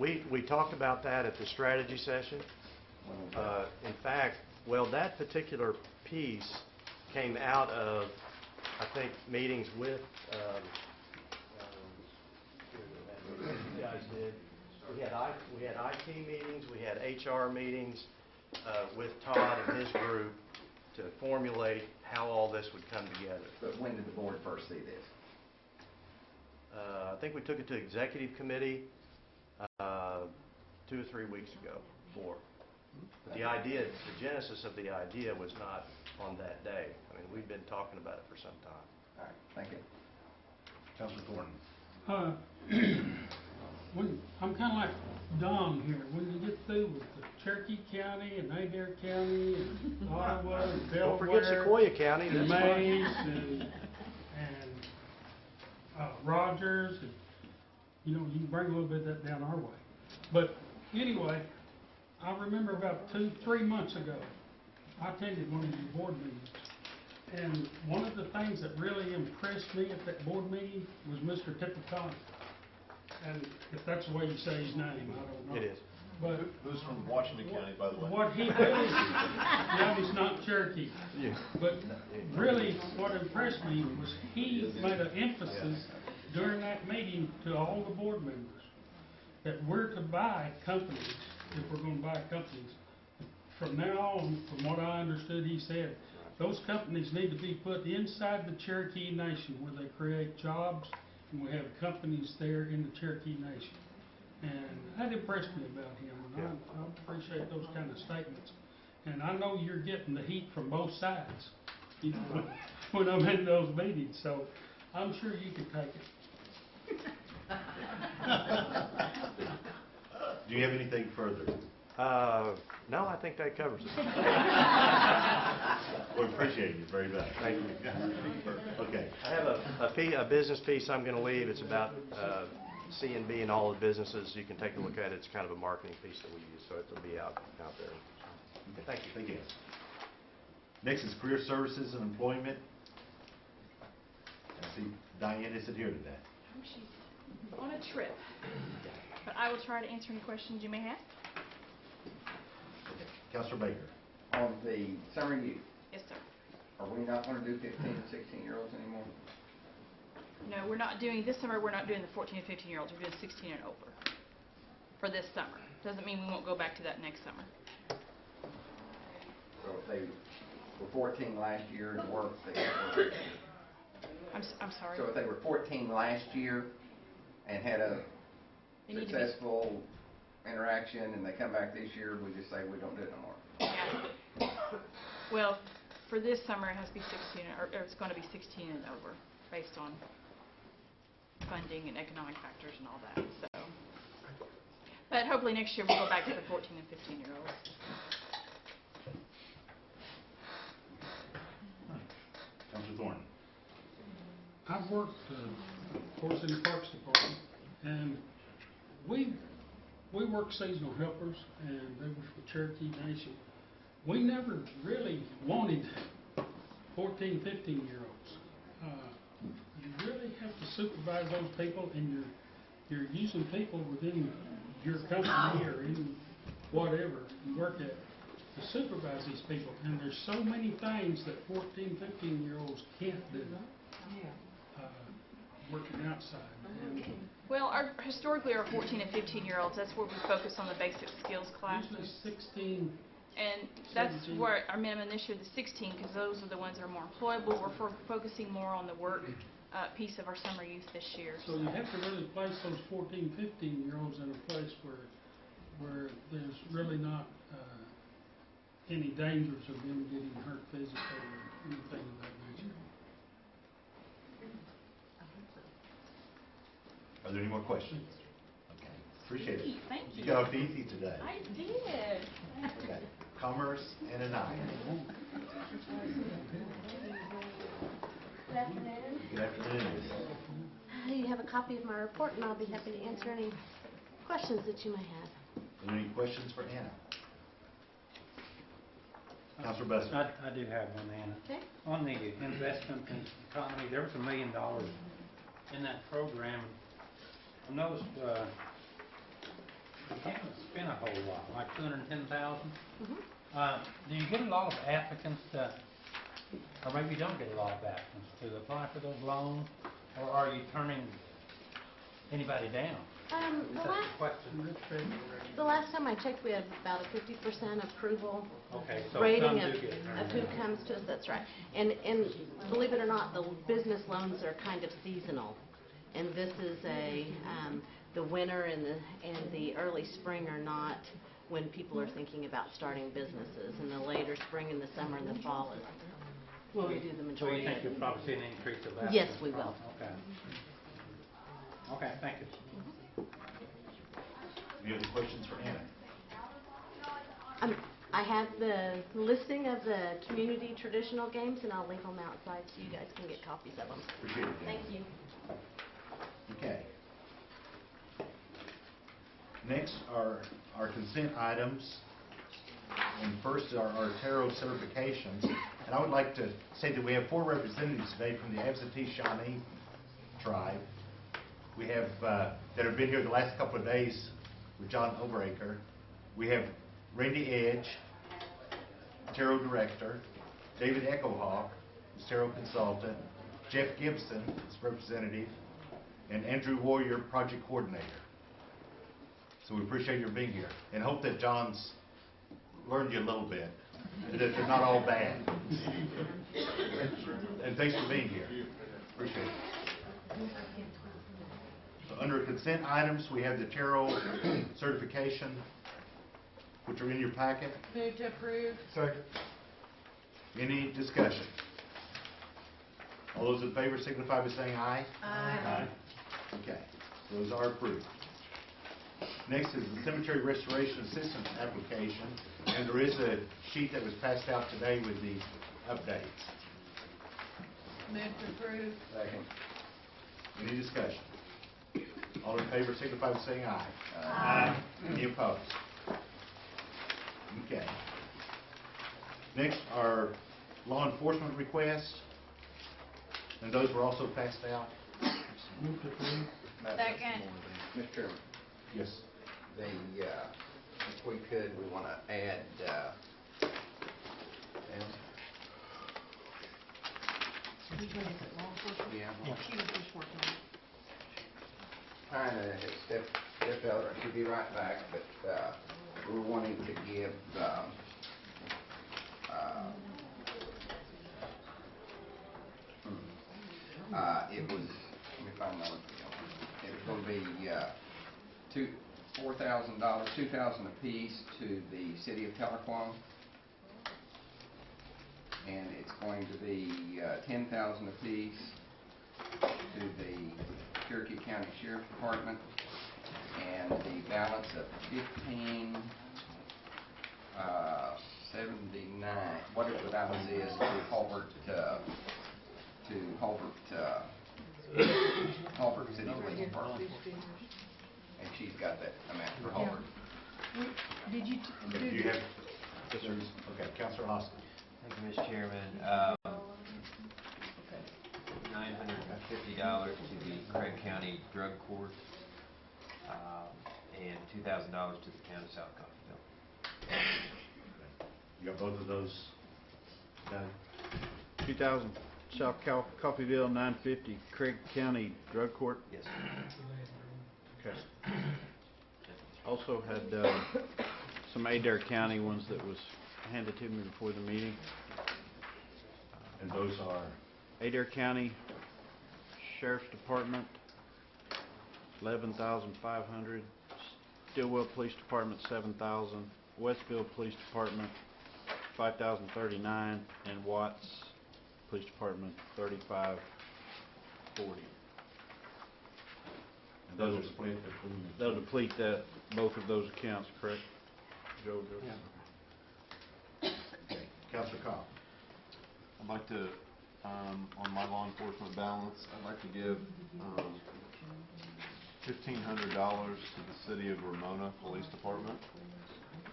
it? We talked about that at the strategy session. When was that? In fact, well, that particular piece came out of, I think, meetings with, you guys did. We had IT meetings, we had HR meetings with Todd and his group to formulate how all this would come together. But when did the board first see this? I think we took it to executive committee 2 or 3 weeks ago. 4. But the idea, the genesis of the idea was not on that day. I mean, we've been talking about it for some time. All right, thank you. Councilor Thornton. I'm kind of like Dom here. When you get through with the Cherokee County and Adair County and Ottawa and Don't forget Delaware Sequoia County. and That's fine. Mays and Rogers, and you know, you can bring a little bit of that down our way. But anyway, I remember about 2-3 months ago, I attended one of your board meetings. And one of the things that really impressed me at that board meeting was Mr. Tippecanoe. And if that's the way you say his name, I don't know. It is. But Who's from Washington County, by the way? what he really, no, he's not Cherokee. Yeah. But really, what impressed me was he made an emphasis during that meeting to all the board members that we're to buy companies, if we're going to buy companies. From now on, from what I understood, he said, those companies need to be put inside the Cherokee Nation where they create jobs, and we have companies there in the Cherokee Nation. And that impressed me about him, and I appreciate those kind of statements. And I know you're getting the heat from both sides, you know, when I'm in those meetings, so I'm sure you can take it. Do you have anything further? No, I think that covers it. We appreciate you very much. Thank you. Okay. I have a business piece I'm going to leave. It's about C&B and all the businesses. You can take a look at it. It's kind of a marketing piece that we use, so it'll be out there. Okay, thank you. Thank you. Next is Career Services and Employment. I see Diane isn't here today. She's on a trip, but I will try to answer any questions you may have. Councilor Baker. On the summer youth, Yes, sir. are we not going to do 15 and 16-year-olds anymore? No, we're not doing, this summer, we're not doing the 14 and 15-year-olds. We're doing 16 and over for this summer. Doesn't mean we won't go back to that next summer. So if they were 14 last year and worked, they got work. I'm sorry. So if they were 14 last year and had a They need to be- successful interaction and they come back this year, we just say we don't do it no more. Yeah. Well, for this summer, it has to be 16, or it's going to be 16 and over, based on funding and economic factors and all that, so. But hopefully next year we'll go back to the 14 and 15-year-olds. Councilor Thornton. I've worked, of course, in the Parks Department, and we work seasonal helpers, and they were for Cherokee Nation. We never really wanted 14, 15-year-olds. You really have to supervise those people, and you're using people within your company or in whatever you work at to supervise these people. And there's so many things that 14, 15-year-olds can't do. Working outside. Well, historically, our 14 and 15-year-olds, that's where we focus on the basic skills classes. Usually 16. And that's 17. where our minimum this year, the 16, because those are the ones that are more employable. We're focusing more on the work piece of our summer youth this year. So you have to really place those 14, 15-year-olds in a place where there's really not any dangers of them getting hurt physically or anything of that nature. Are there any more questions? Okay. Appreciate it. Thank you. You got off easy today. I did. Okay. Commerce and an I. Good afternoon. Good afternoon. You have a copy of my report, and I'll be happy to answer any questions that you may have. Are there any questions for Anna? Councilor Buster. I do have one, Anna. Okay. On the investment in the economy, there was $1 million in that program. I noticed you can't spend a whole lot, like $210,000. Do you get a lot of applicants to, or maybe you don't get a lot of applicants to apply for those loans, or are you turning anybody down? The last time I checked, we had about a 50% approval Okay, so rating some of do get turned who down. comes to us. That's right. And believe it or not, the business loans are kind of seasonal. And this is the winter and the early spring are not when people are thinking about starting businesses. And the later spring and the summer and the fall is where we do the So you majority think of you'll it. probably see an increase of that? Yes, we will. Okay. Okay, thank you. Do you have any questions for Anna? I have the listing of the community traditional games, and I'll leave them outside so you guys can get copies of them. Appreciate it. Thank you. Okay. Next are our consent items. And first are our tarot certifications. And I would like to say that we have 4 representatives today from the absentee Shawnee tribe. We have, that have been here the last couple of days with John Overacre. We have Randy Edge, tarot director, David Echohawk, who's tarot consultant, Jeff Gibson, is representative, and Andrew Warrior, project coordinator. So we appreciate your being here, and hope that John's learned you a little bit, and that they're not all bad. And thanks for being here. Appreciate it. So under consent items, we have the tarot certification, which are in your packet. Move to approve. Second. Any discussion? All those in favor signify by saying aye. Aye. Okay, those are approved. Next is the cemetery restoration assistance application, and there is a sheet that was passed out today with the updates. Move to approve. Second. Any discussion? All in favor signify by saying aye. Aye. Any opposed? Okay. Next are law enforcement requests, and those were also passed out. Move to approve. Second. Mr. Chairman, Yes. if we could, we want to add, Which one is it, law enforcement? yeah, She was just working on it. trying to step out, or she'll be right back, but we're wanting to give, it was, let me find my, it was going to be $4,000, $2,000 apiece to the city of Telecom, and it's going to be $10,000 apiece to the Cherokee County Sheriff's Department, and the balance of $1,579, whatever the balance is, to Hulbert City Police Department. And she's got that amount for Hulbert. Did you, Okay, do you have, okay, Councilor Austin. Thank you, Mr. Chairman. $950 to the Craig County Drug Court, and $2,000 to the Town of South Coffeyville. You got both of those done? 2,000 South Coffeyville, 950 Craig County Drug Court. Yes. Okay. Also had some Adair County ones that was handed to me before the meeting. And those are? Adair County Sheriff's Department, 11,500. Stillwell Police Department, 7,000. Westville Police Department, 5,039, and Watts Police Department, 3,540. And Those are split between. They'll deplete that, both of those accounts, correct? Joe? Counselor Cobb. I'd like to, on my law enforcement balance, I'd like to give $1,500 to the City of Ramona Police Department.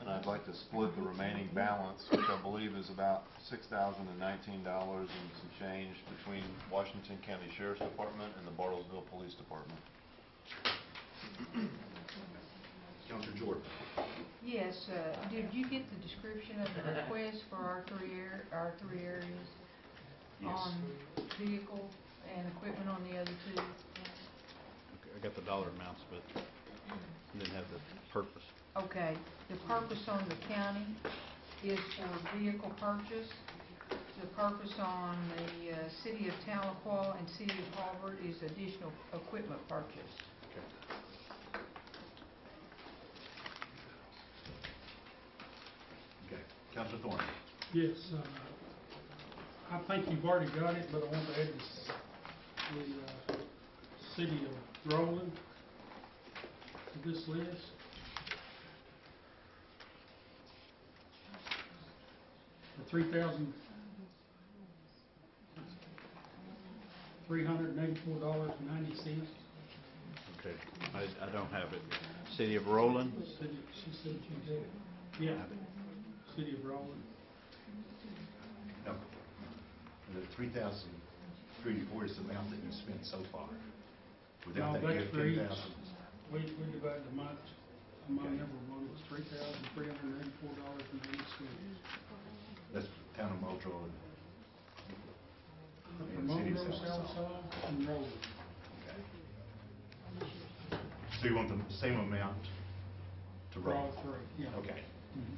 And I'd like to split the remaining balance, which I believe is about $6,019 and some change, between Washington County Sheriff's Department and the Bartlesville Police Department. Counselor Jordan. Yes, did you get the description of the request for our three areas? Yes. On vehicle and equipment on the other two? I got the dollar amounts, but didn't have the purpose. Okay, the purpose on the county is for vehicle purchase. The purpose on the city of Tahlequah and city of Harvard is additional equipment purchase. Okay. Counselor Thorne. Yes, I think you've already got it, but I want to add the city of Roland to this list. For $3,384.90. Okay, I don't have it. City of Roland? City, she said you did. Yeah, city of Roland. No. The $3,384 is the amount that you spent so far. Without that, you that's have for each. $10,000. We divided the month. My number one was $3,384.90. That's town of Moultrie and For city of Monroe, Sallisaw, and Roland. Okay. So you want the same amount to For roll? all three, yeah. Okay. Mhm.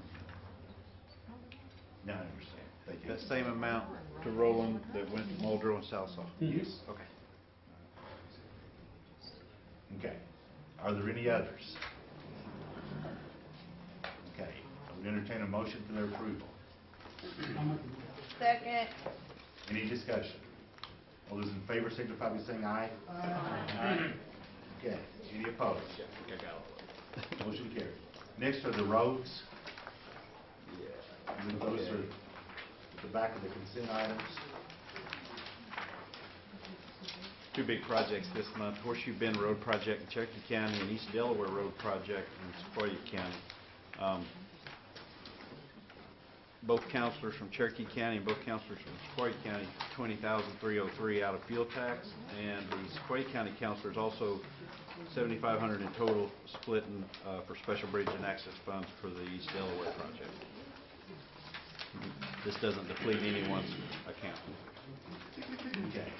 Now I understand. Thank you. That same amount to Roland that went to Muldrow and Southsaw? Yes. Okay. Okay. Are there any others? Okay. I would entertain a motion for their approval. Second. Any discussion? All those in favor signify by saying aye. Aye. Okay. Any opposed? Motion carried. Next are the roads. Those are at the back of the consent items. Two big projects this month, Horseshoe Bend Road Project in Cherokee County and East Delaware Road Project in Sequoia County. Both counselors from Cherokee County and both counselors from Sequoia County, $20,303 out of fuel tax, and the Sequoia County counselors also $7,500 in total, split for special bridge and access funds for the East Delaware project. This doesn't deplete anyone's account. Okay.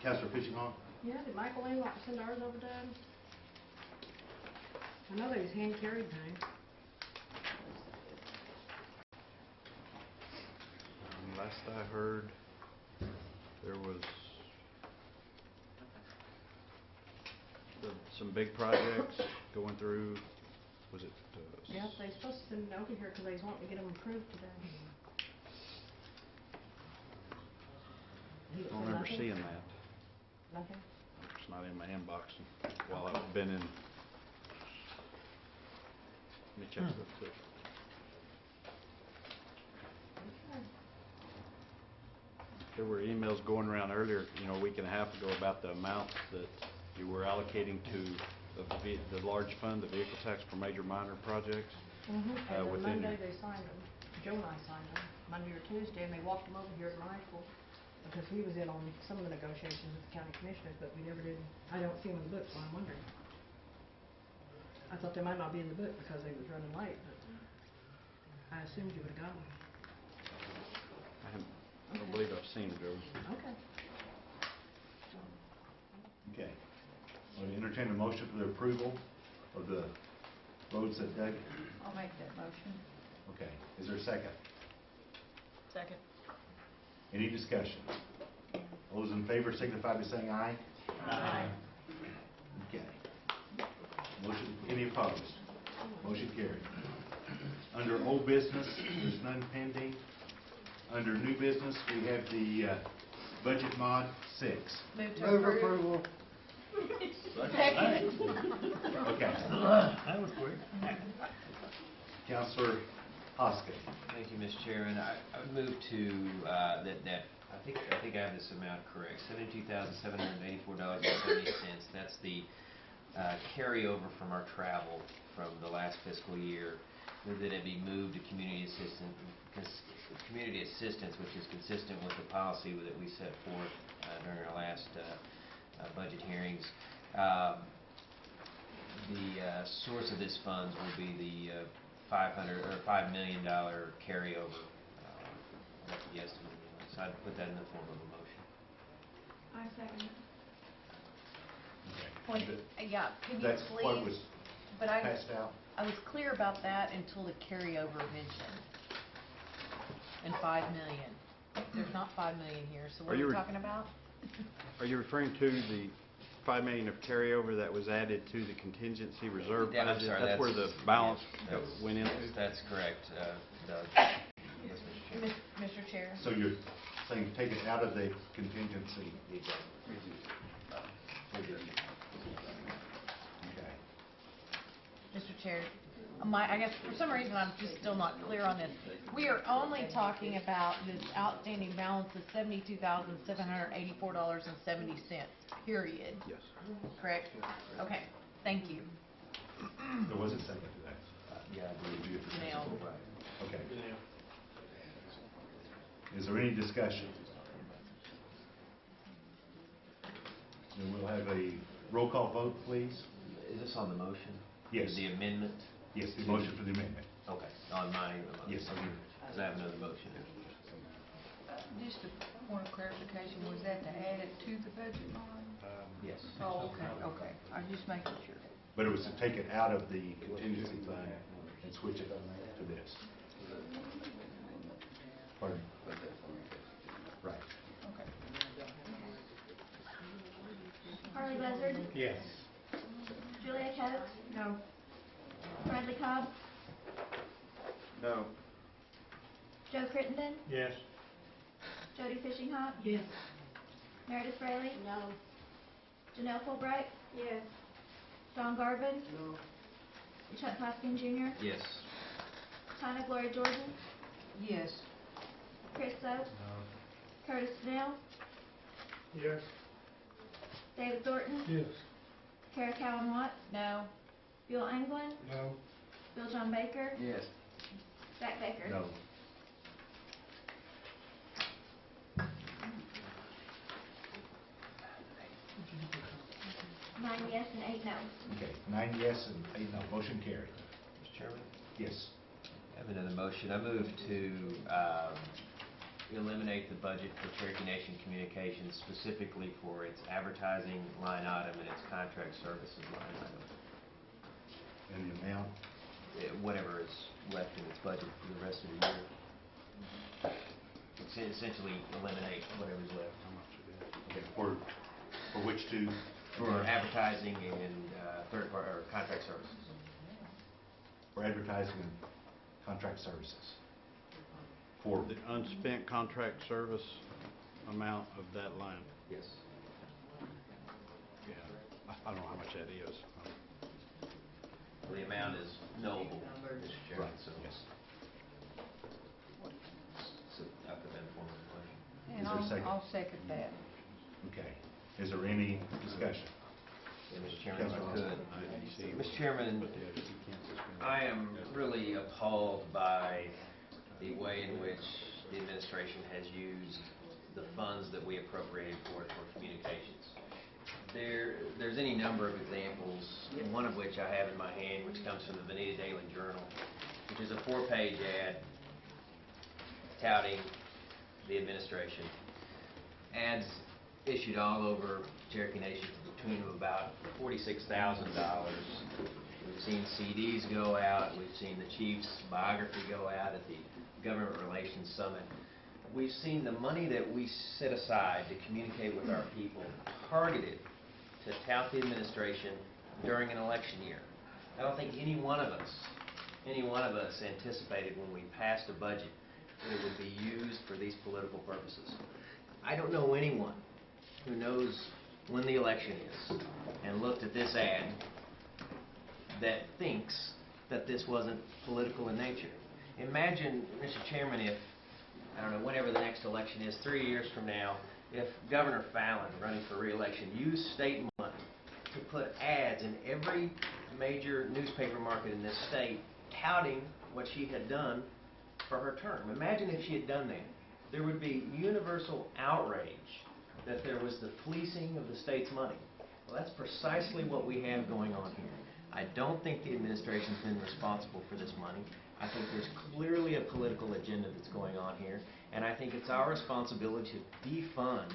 Councilor Fishing-Hawk? Yeah, did Michael Lane want to send ours over to him? I know they was hand carried thing. Last I heard, there was some big projects going through, was it? Yeah, they supposed to send it over here because they was wanting to get them approved today. I don't remember seeing that. Nothing? It's not in my inbox while I've been in. Let me check real quick. There were emails going around earlier, a week and a half ago, about the amounts that you were allocating to the large fund, the vehicle tax for major minor projects. And then within Monday they signed them. Joe and I signed them, Monday or Tuesday, and they walked them over here at Michael because he was in on some of the negotiations with the county commissioners, but we never did. I don't see them in the book, so I'm wondering. I thought they might not be in the book because they was running late, but I assumed you would have got them. I don't believe I've seen it, Joe. Okay. Okay. I would entertain a motion for the approval of the roads that Doug. I'll make that motion. Okay. Is there a second? Second. Any discussion? All those in favor signify by saying aye. Aye. Okay. Motion, any opposed? Motion carried. Under old business, there's none pending. Under new business, we have the budget mod 6. Move to Move approve. approval. Okay. That was quick. Counselor Hoskin. Thank you, Mr. Chairman. I would move to, that, I think I have this amount correct, $72,784.70. That's the carryover from our travel from the last fiscal year. Move that it be moved to community assistance, which is consistent with the policy that we set forth during our last budget hearings. The source of this funds will be the $5 million carryover. That's the estimate. So I'd put that in the form of a motion. I second Wait, yeah, can you That's what please, was but I passed out. was clear about that until the carryover mention. And 5 million. There's not 5 million here, so what are you talking about? Are you referring to the $5 million of carryover that was added to the contingency reserve Yeah, I'm budget? sorry, That's where the balance went into? That's correct, Doug. Yes, Mr. Chairman. Mr. Chair? So you're saying take it out of the contingency? Okay. Mr. Chair, I guess for some reason I'm just still not clear on this. We are only talking about this outstanding balance of $72,784.70, period. Yes. Correct? Okay, thank you. There was a second to that. Yeah, I believe you. Janelle. Okay. Is there any discussion? Then we'll have a roll call vote, please. Is this on the motion? Yes. The amendment? Yes, the motion for the amendment. Okay, on my motion. Yes, on your. Because I have another motion. Just a point of clarification, was that to add it to the budget line? Yes. Oh, okay, I'm just making sure. But it was to take it out of the contingency fund and switch it to this. Pardon? Right. Okay. Harley Buzzard? Yes. Julia Coates? No. Bradley Cobb? No. Joe Crittenden? Yes. Jody Fishinghawk? Yes. Meredith Fraley? No. Janelle Fulbright? Yes. Don Garvin? No. Chuck Hoskin Jr.? Yes. Tana Gloria Jordan? Yes. Chris Soap? Curtis Snell? Yes. David Thornton? Yes. Kara Cowan Watts? No. Bill England? No. Bill John Baker? Yes. Zach Baker? No. Nine yes and 8 no. Okay, 9 yes and 8 no. Motion carried. Mr. Chairman? Yes. I have another motion. I move to eliminate the budget for Cherokee Nation Communications, specifically for its advertising line item and its contract services line item. And the amount? Whatever is left in its budget for the rest of the year. Essentially eliminate whatever's left. Okay, for which two? For advertising and third party or contract services. For advertising and contract services. For The unspent contract service amount of that line. Yes. Yeah. I don't know how much that is. Well, the amount is knowable, Mr. Chairman, Right, so. yes. So I put that in form of a motion. And Is there a second? I'll second that. Okay. Is there any discussion? Yeah, Mr. Chairman, if I Councilor could. Mr. Chairman, I am really appalled by the way in which the administration has used the funds that we appropriated for communications. There's any number of examples, one of which I have in my hand, which comes from the Bonita Daily Journal, which is a 4-page ad touting the administration. Ads issued all over Cherokee Nation to the tune of about $46,000. We've seen CDs go out. We've seen the chief's biography go out at the Government Relations Summit. We've seen the money that we set aside to communicate with our people targeted to tout the administration during an election year. I don't think any one of us anticipated when we passed a budget that it would be used for these political purposes. I don't know anyone who knows when the election is and looked at this ad that thinks that this wasn't political in nature. Imagine, Mr. Chairman, if, I don't know, whenever the next election is, 3 years from now, if Governor Fallon, running for re-election, used state money to put ads in every major newspaper market in this state touting what she had done for her term. Imagine if she had done that. There would be universal outrage that there was the fleecing of the state's money. Well, that's precisely what we have going on here. I don't think the administration's been responsible for this money. I think there's clearly a political agenda that's going on here, and I think it's our responsibility to defund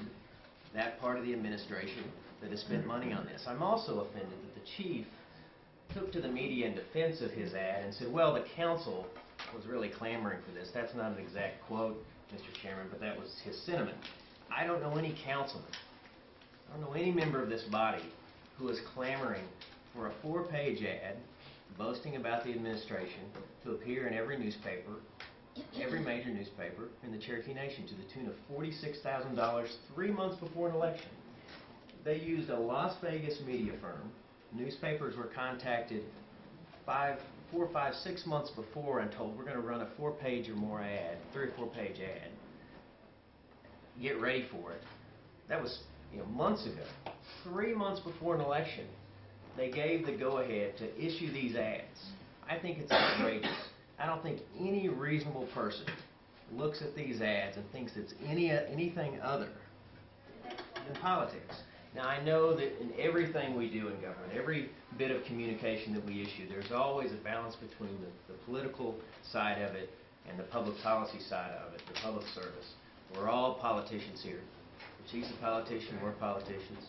that part of the administration that has spent money on this. I'm also offended that the chief took to the media in defense of his ad and said, well, the council was really clamoring for this. That's not an exact quote, Mr. Chairman, but that was his sentiment. I don't know any councilman, I don't know any member of this body who is clamoring for a 4-page ad boasting about the administration to appear in every newspaper, every major newspaper in the Cherokee Nation to the tune of $46,000 3 months before an election. They used a Las Vegas media firm. Newspapers were contacted 4, 5, 6 months before and told, we're going to run a 4-page or more ad, 3 or 4-page ad. Get ready for it. That was months ago. 3 months before an election, they gave the go-ahead to issue these ads. I think it's outrageous. I don't think any reasonable person looks at these ads and thinks it's anything other than politics. Now, I know that in everything we do in government, every bit of communication that we issue, there's always a balance between the political side of it and the public policy side of it, the public service. We're all politicians here. The chief's a politician, we're politicians.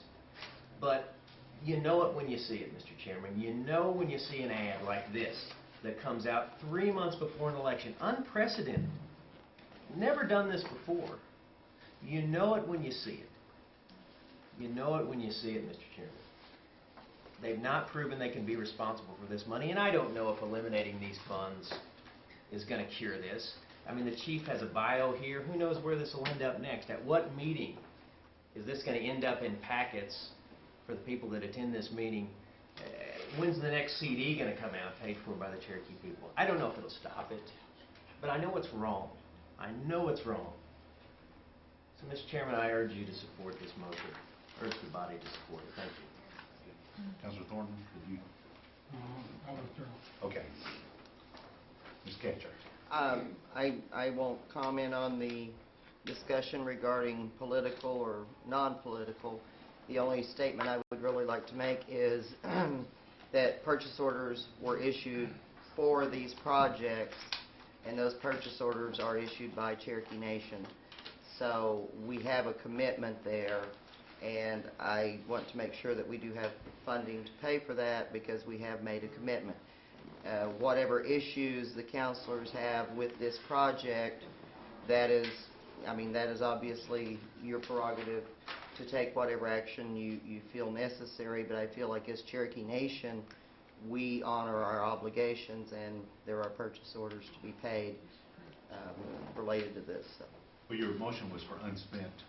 But you know it when you see it, Mr. Chairman. You know when you see an ad like this that comes out 3 months before an election, unprecedented. Never done this before. You know it when you see it. You know it when you see it, Mr. Chairman. They've not proven they can be responsible for this money, and I don't know if eliminating these funds is going to cure this. I mean, the chief has a bio here. Who knows where this will end up next? At what meeting is this going to end up in packets for the people that attend this meeting? When's the next CD going to come out paid for by the Cherokee people? I don't know if it'll stop it, but I know it's wrong. I know it's wrong. So, Mr. Chairman, I urge you to support this motion. Urge the body to support it. Thank you. Councilor Thornton, did you? I'll withdraw. Okay. Ms. Ketcher. I won't comment on the discussion regarding political or non-political. The only statement I would really like to make is that purchase orders were issued for these projects, and those purchase orders are issued by Cherokee Nation. So we have a commitment there, and I want to make sure that we do have funding to pay for that because we have made a commitment. Whatever issues the councilors have with this project, that is obviously your prerogative to take whatever action you feel necessary, but I feel like as Cherokee Nation, we honor our obligations, and there are purchase orders to be paid related to this. So. Well, your motion was for unspent.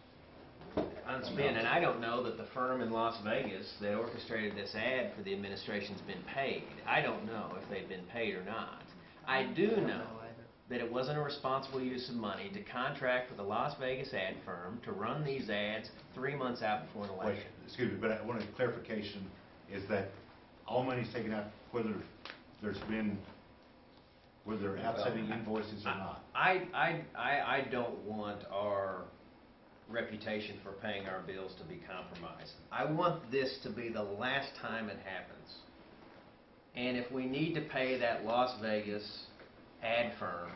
Unspent, and I don't know that the firm in Las Vegas that orchestrated this ad for the administration's been paid. I don't know if they've been paid or not. I do know that it wasn't a responsible use of money to contract with a Las Vegas ad firm to run these ads 3 months out before an election. Wait, excuse me, but I want a clarification, is that all money's taken out whether there are outstanding invoices or not? I don't want our reputation for paying our bills to be compromised. I want this to be the last time it happens. And if we need to pay that Las Vegas ad firm,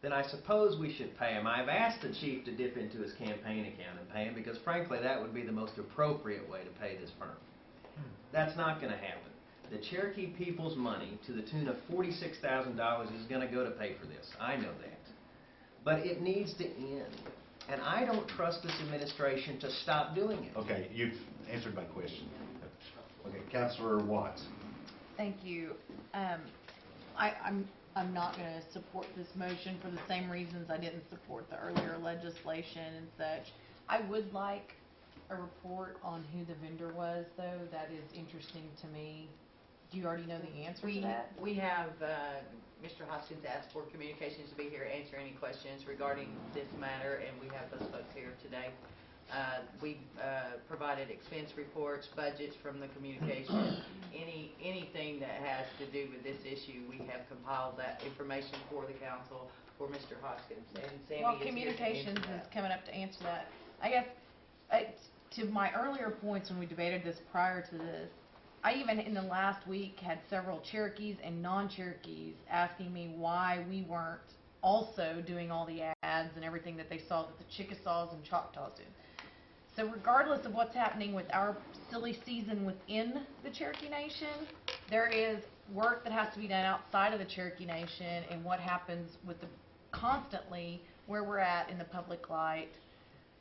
then I suppose we should pay him. I've asked the chief to dip into his campaign account and pay him because, frankly, that would be the most appropriate way to pay this firm. That's not going to happen. The Cherokee people's money to the tune of $46,000 is going to go to pay for this. I know that. But it needs to end. And I don't trust this administration to stop doing it. Okay, you've answered my question. Okay, Councilor Watts. Thank you. I'm not going to support this motion for the same reasons I didn't support the earlier legislation and such. I would like a report on who the vendor was, though? That is interesting to me. Do you already know the answer to that? We have, Mr. Hoskins asked for communications to be here to answer any questions regarding this matter, and we have those folks here today. We provided expense reports, budgets from the communication, anything that has to do with this issue, we have compiled that information for the council, for Mr. Hoskins, and Sammy Well, is here to communications answer is that. coming up to answer that. I guess, to my earlier points when we debated this prior to this, I even in the last week had several Cherokees and non-Cherokees asking me why we weren't also doing all the ads and everything that they saw that the Chickasaws and Choctaws did. So regardless of what's happening with our silly season within the Cherokee Nation, there is work that has to be done outside of the Cherokee Nation and what happens with the constantly where we're at in the public light.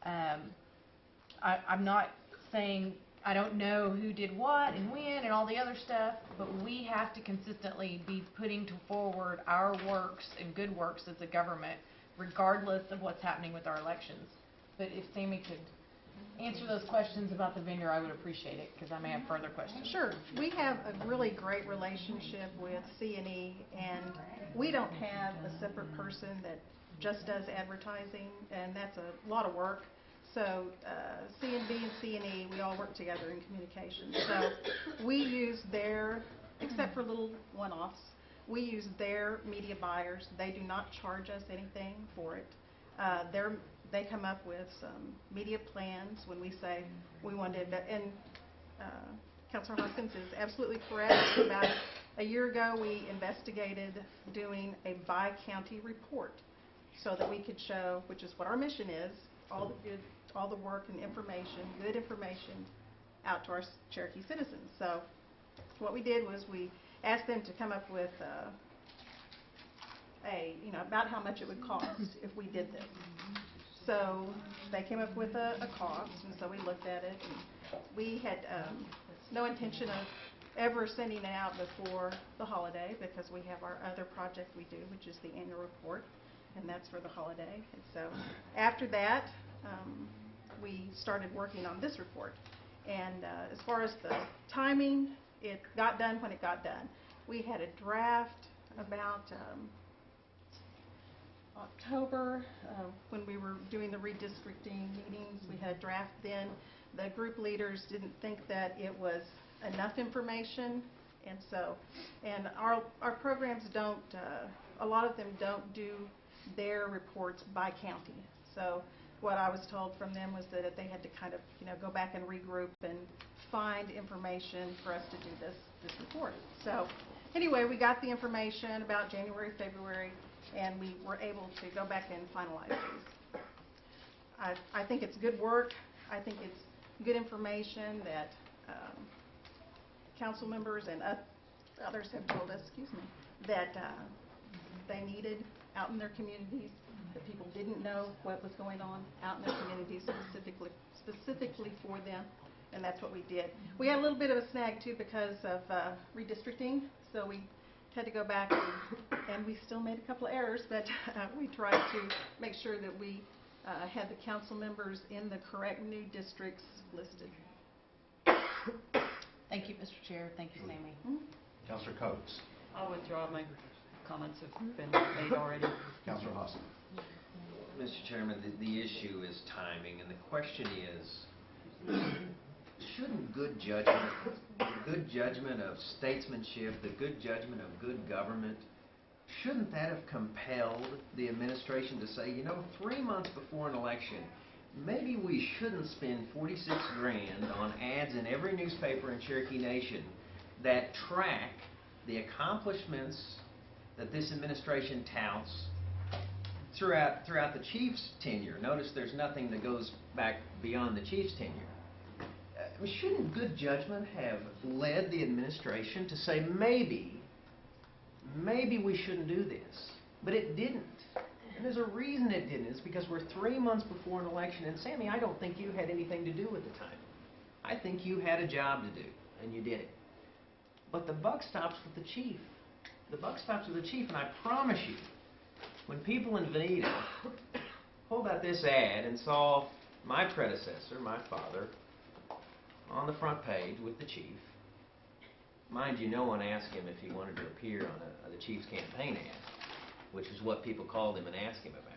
I'm not saying I don't know who did what and when and all the other stuff, but we have to consistently be putting forward our works and good works as a government, regardless of what's happening with our elections. But if Sammy could answer those questions about the vendor, I would appreciate it, because I may have further questions. Sure. We have a really great relationship with C&E, and we don't have a separate person that just does advertising, and that's a lot of work. So C&B and C&E, we all work together in communications. So we use their, except for little one-offs, we use their media buyers. They do not charge us anything for it. They come up with some media plans when we say we want to, and Councilor Hoskins is absolutely correct. About a year ago, we investigated doing a by-county report so that we could show, which is what our mission is, all the work and information, good information, out to our Cherokee citizens. So what we did was we asked them to come up with about how much it would cost if we did this. So they came up with a cost, and so we looked at it. And we had no intention of ever sending it out before the holiday, because we have our other project we do, which is the annual report, and that's for the holiday. And so after that, we started working on this report. And as far as the timing, it got done when it got done. We had a draft about October, when we were doing the redistricting meetings. We had a draft then. The group leaders didn't think that it was enough information, and so, and our programs don't, a lot of them don't do their reports by county. So what I was told from them was that they had to kind of, go back and regroup and find information for us to do this report. So anyway, we got the information about January, February, and we were able to go back and finalize these. I think it's good work. I think it's good information that council members and others have told us, that they needed out in their communities, that people didn't know what was going on out in their communities specifically for them, and that's what we did. We had a little bit of a snag too because of redistricting, so we had to go back and we still made a couple of errors, but we tried to make sure that we had the council members in the correct new districts listed. Thank you, Mr. Chair. Thank you, Sammy. Councilor Coates. I'll withdraw. My comments have been made already. Councilor Hoskins. Mr. Chairman, the issue is timing, and the question is, shouldn't good judgment of statesmanship, the good judgment of good government, shouldn't that have compelled the administration to say, 3 months before an election, maybe we shouldn't spend $46 grand on ads in every newspaper in Cherokee Nation that track the accomplishments that this administration touts throughout the chief's tenure. Notice there's nothing that goes back beyond the chief's tenure. Shouldn't good judgment have led the administration to say maybe we shouldn't do this? But it didn't. And there's a reason it didn't. It's because we're 3 months before an election. And Sammy, I don't think you had anything to do with the timing. I think you had a job to do, and you did it. But the buck stops with the chief. The buck stops with the chief, and I promise you, when people in Veneta pulled out this ad and saw my predecessor, my father, on the front page with the chief. Mind you, no one asked him if he wanted to appear on the chief's campaign ad, which is what people called him and asked him about.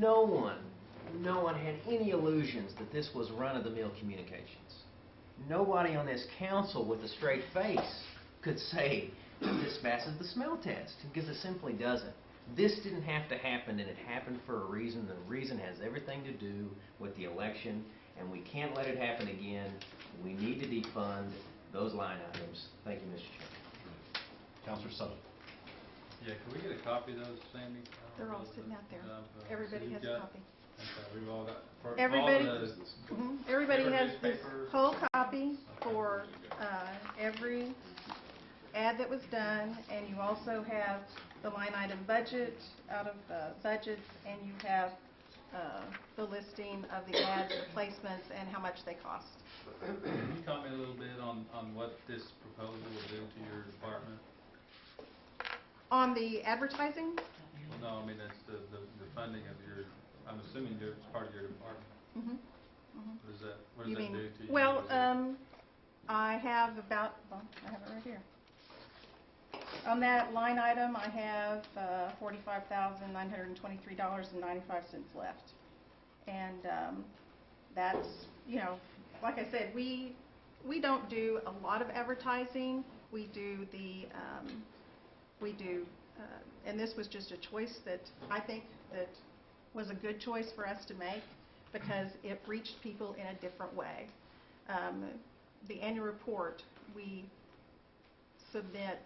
No one had any illusions that this was run-of-the-mill communications. Nobody on this council with a straight face could say that this passes the smell test, because it simply doesn't. This didn't have to happen, and it happened for a reason. The reason has everything to do with the election, and we can't let it happen again. We need to defund those line items. Thank you, Mr. Chairman. Councilor Sutton. Yeah, can we get a copy of those, Sandy? They're all sitting out there. Everybody has a copy. Okay, we've all got, for Everybody, all the everybody has this newspapers. whole copy for every ad that was done, and you also have the line item budget out of budgets, and you have the listing of the ads, the placements, and how much they cost. Can you comment a little bit on what this proposal will do to your department? On the advertising? Well, no, I mean, that's the funding of your, I'm assuming it's part of your department. What does that do to you? Well, I have about, I have it right here. On that line item, I have $45,923.95 left. And that's, you know, like I said, we don't do a lot of advertising. We do the, and this was just a choice that I think that was a good choice for us to make, because it reached people in a different way. The annual report we submit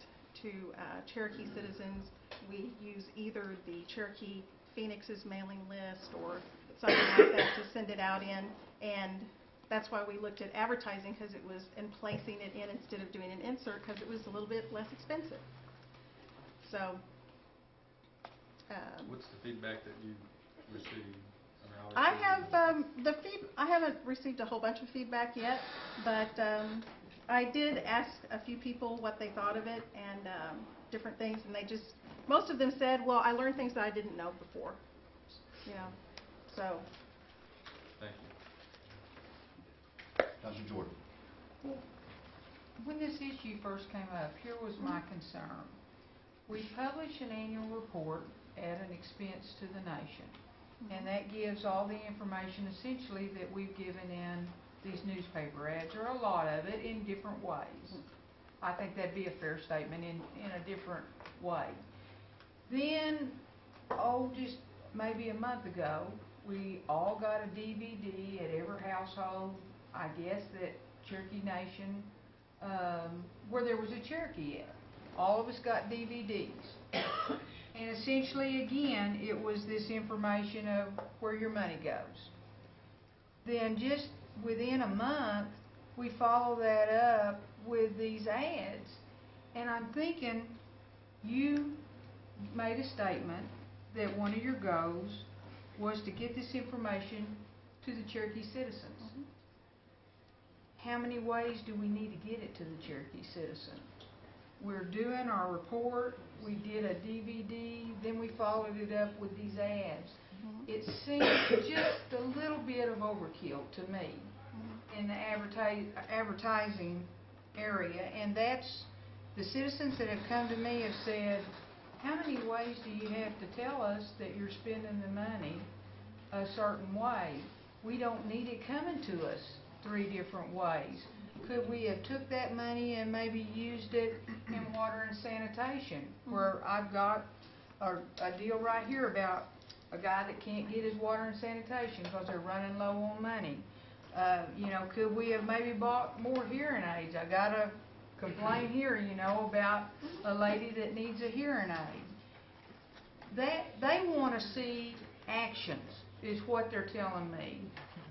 to Cherokee citizens. We use either the Cherokee Phoenix's mailing list or something like that to send it out in, and that's why we looked at advertising, because it was in placing it in instead of doing an insert, because it was a little bit less expensive. So what's the feedback that you received? I have I haven't received a whole bunch of feedback yet, but I did ask a few people what they thought of it and different things, and most of them said, well, I learned things that I didn't know before, you know, so. Thank you. Councilor Jordan. When this issue first came up, here was my concern. We publish an annual report at an expense to the nation, and that gives all the information essentially that we've given in these newspaper ads, or a lot of it, in different ways. I think that'd be a fair statement, in a different way. Then, just maybe a month ago, we all got a DVD at every household, I guess, that Cherokee Nation, where there was a Cherokee ad. All of us got DVDs. And essentially, again, it was this information of where your money goes. Then just within a month, we follow that up with these ads. And I'm thinking, you made a statement that one of your goals was to get this information to the Cherokee citizens. How many ways do we need to get it to the Cherokee citizen? We're doing our report, we did a DVD, then we followed it up with these ads. It seems just a little bit of overkill to me in the advertising area, and that's the citizens that have come to me have said, how many ways do you have to tell us that you're spending the money a certain way? We don't need it coming to us 3 different ways. Could we have took that money and maybe used it in water and sanitation, where I've got a deal right here about a guy that can't get his water and sanitation because they're running low on money. You know, could we have maybe bought more hearing aids? I got a complaint here, you know, about a lady that needs a hearing aid. They want to see actions, is what they're telling me.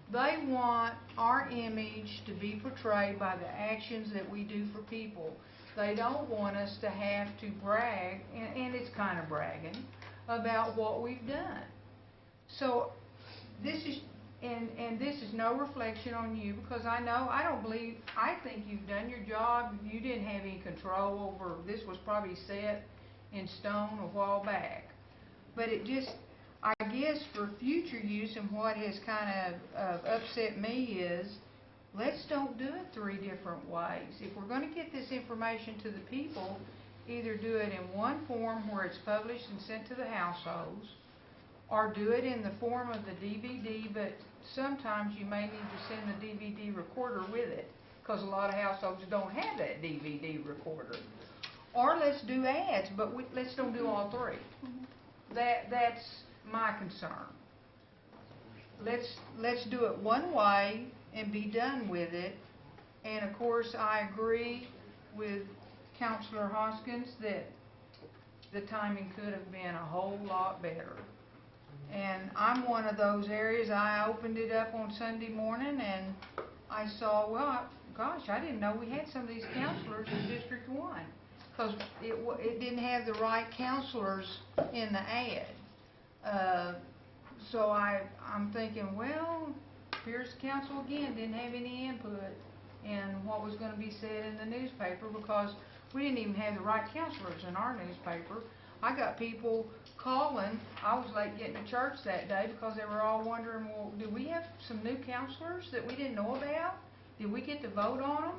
They want our image to be portrayed by the actions that we do for people. They don't want us to have to brag, and it's kind of bragging, about what we've done. So this is, and this is no reflection on you, because I think you've done your job. You didn't have any control over, this was probably set in stone a while back. But I guess for future use, and what has kind of upset me is, let's don't do it 3 different ways. If we're going to get this information to the people, either do it in one form where it's published and sent to the households, or do it in the form of the DVD, but sometimes you may need to send the DVD recorder with it, because a lot of households don't have that DVD recorder. Or let's do ads, but let's don't do all 3. That's my concern. Let's do it one way and be done with it. And of course, I agree with Councilor Hoskins that the timing could have been a whole lot better. And I'm one of those areas, I opened it up on Sunday morning and I saw, well, gosh, I didn't know we had some of these counselors in District 1. Because it didn't have the right counselors in the ad. So I'm thinking, well, here's the council again, didn't have any input in what was going to be said in the newspaper because we didn't even have the right counselors in our newspaper. I got people calling. I was late getting to church that day because they were all wondering, well, do we have some new counselors that we didn't know about? Did we get to vote on them?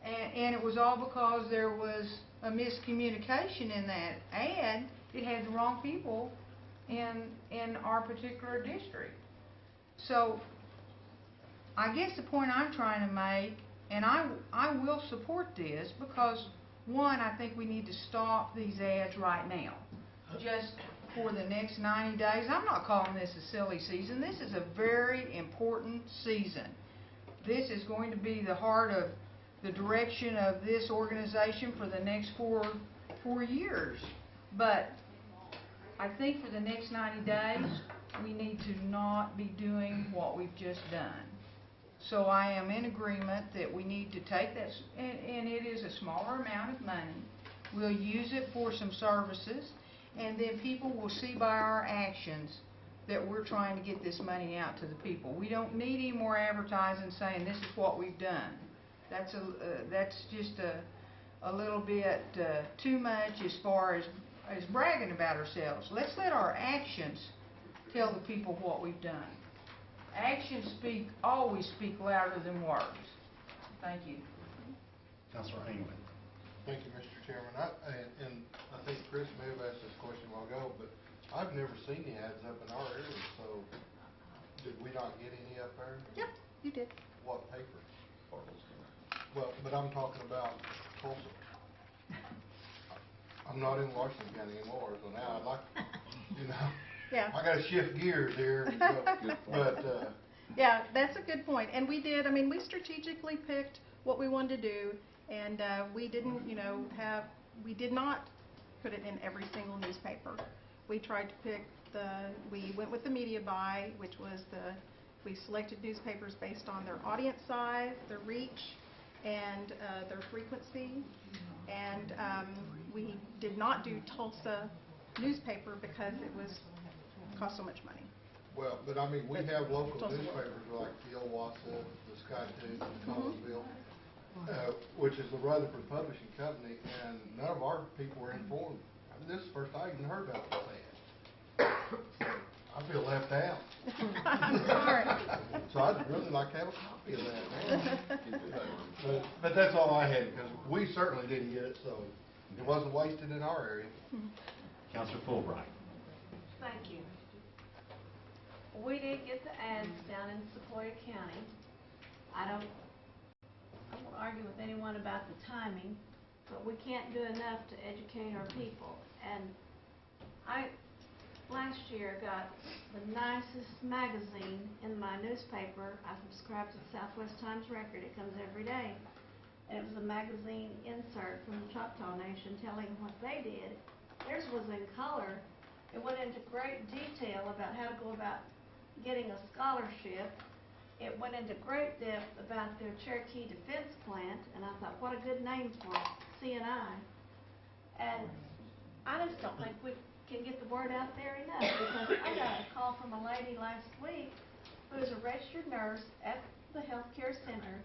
And it was all because there was a miscommunication in that ad. It had the wrong people in our particular district. So I guess the point I'm trying to make, and I will support this because, one, I think we need to stop these ads right now. Just for the next 90 days. I'm not calling this a silly season. This is a very important season. This is going to be the heart of the direction of this organization for the next four years. But I think for the next 90 days, we need to not be doing what we've just done. So I am in agreement that we need to take that, and it is a smaller amount of money. We'll use it for some services, and then people will see by our actions that we're trying to get this money out to the people. We don't need any more advertising saying this is what we've done. That's just a little bit too much as far as bragging about ourselves. Let's let our actions tell the people what we've done. Actions always speak louder than words. Thank you. Councilor England. Thank you, Mr. Chairman. I think Chris may have asked this question a while ago, but I've never seen the ads up in our area, so did we not get any up there? Yep, you did. What paper? Well, but I'm talking about Tulsa. I'm not in Washington County anymore, so now I'd like, Yeah. I gotta shift gears here, but, yeah, that's a good point. And we did, we strategically picked what we wanted to do, and we didn't, we did not put it in every single newspaper. We tried to pick we went with the media buy, which was we selected newspapers based on their audience size, their reach, and their frequency. And we did not do Tulsa newspaper because it cost so much money. well, but we have local newspapers like the Owasso, the Sky-Tube, the Collinsville, which is the Rutherford Publishing Company, and none of our people were informed. This is the first I even heard about this ad. I feel left out. I'm sorry. So I'd really like to have a copy of that, man. But that's all I had, because we certainly didn't get it, so it wasn't wasted in our area. Councilor Fulbright. Thank you. We did get the ads down in Sequoia County. I won't argue with anyone about the timing, but we can't do enough to educate our people. And I last year got the nicest magazine in my newspaper. I subscribe to the Southwest Times Record. It comes every day. And it was a magazine insert from the Choctaw Nation telling what they did. Theirs was in color. It went into great detail about how to go about getting a scholarship. It went into great depth about their Cherokee Defense Plant, and I thought, what a good name for CNI. And I just don't think we can get the word out there enough, because I got a call from a lady last week who is a registered nurse at the healthcare center,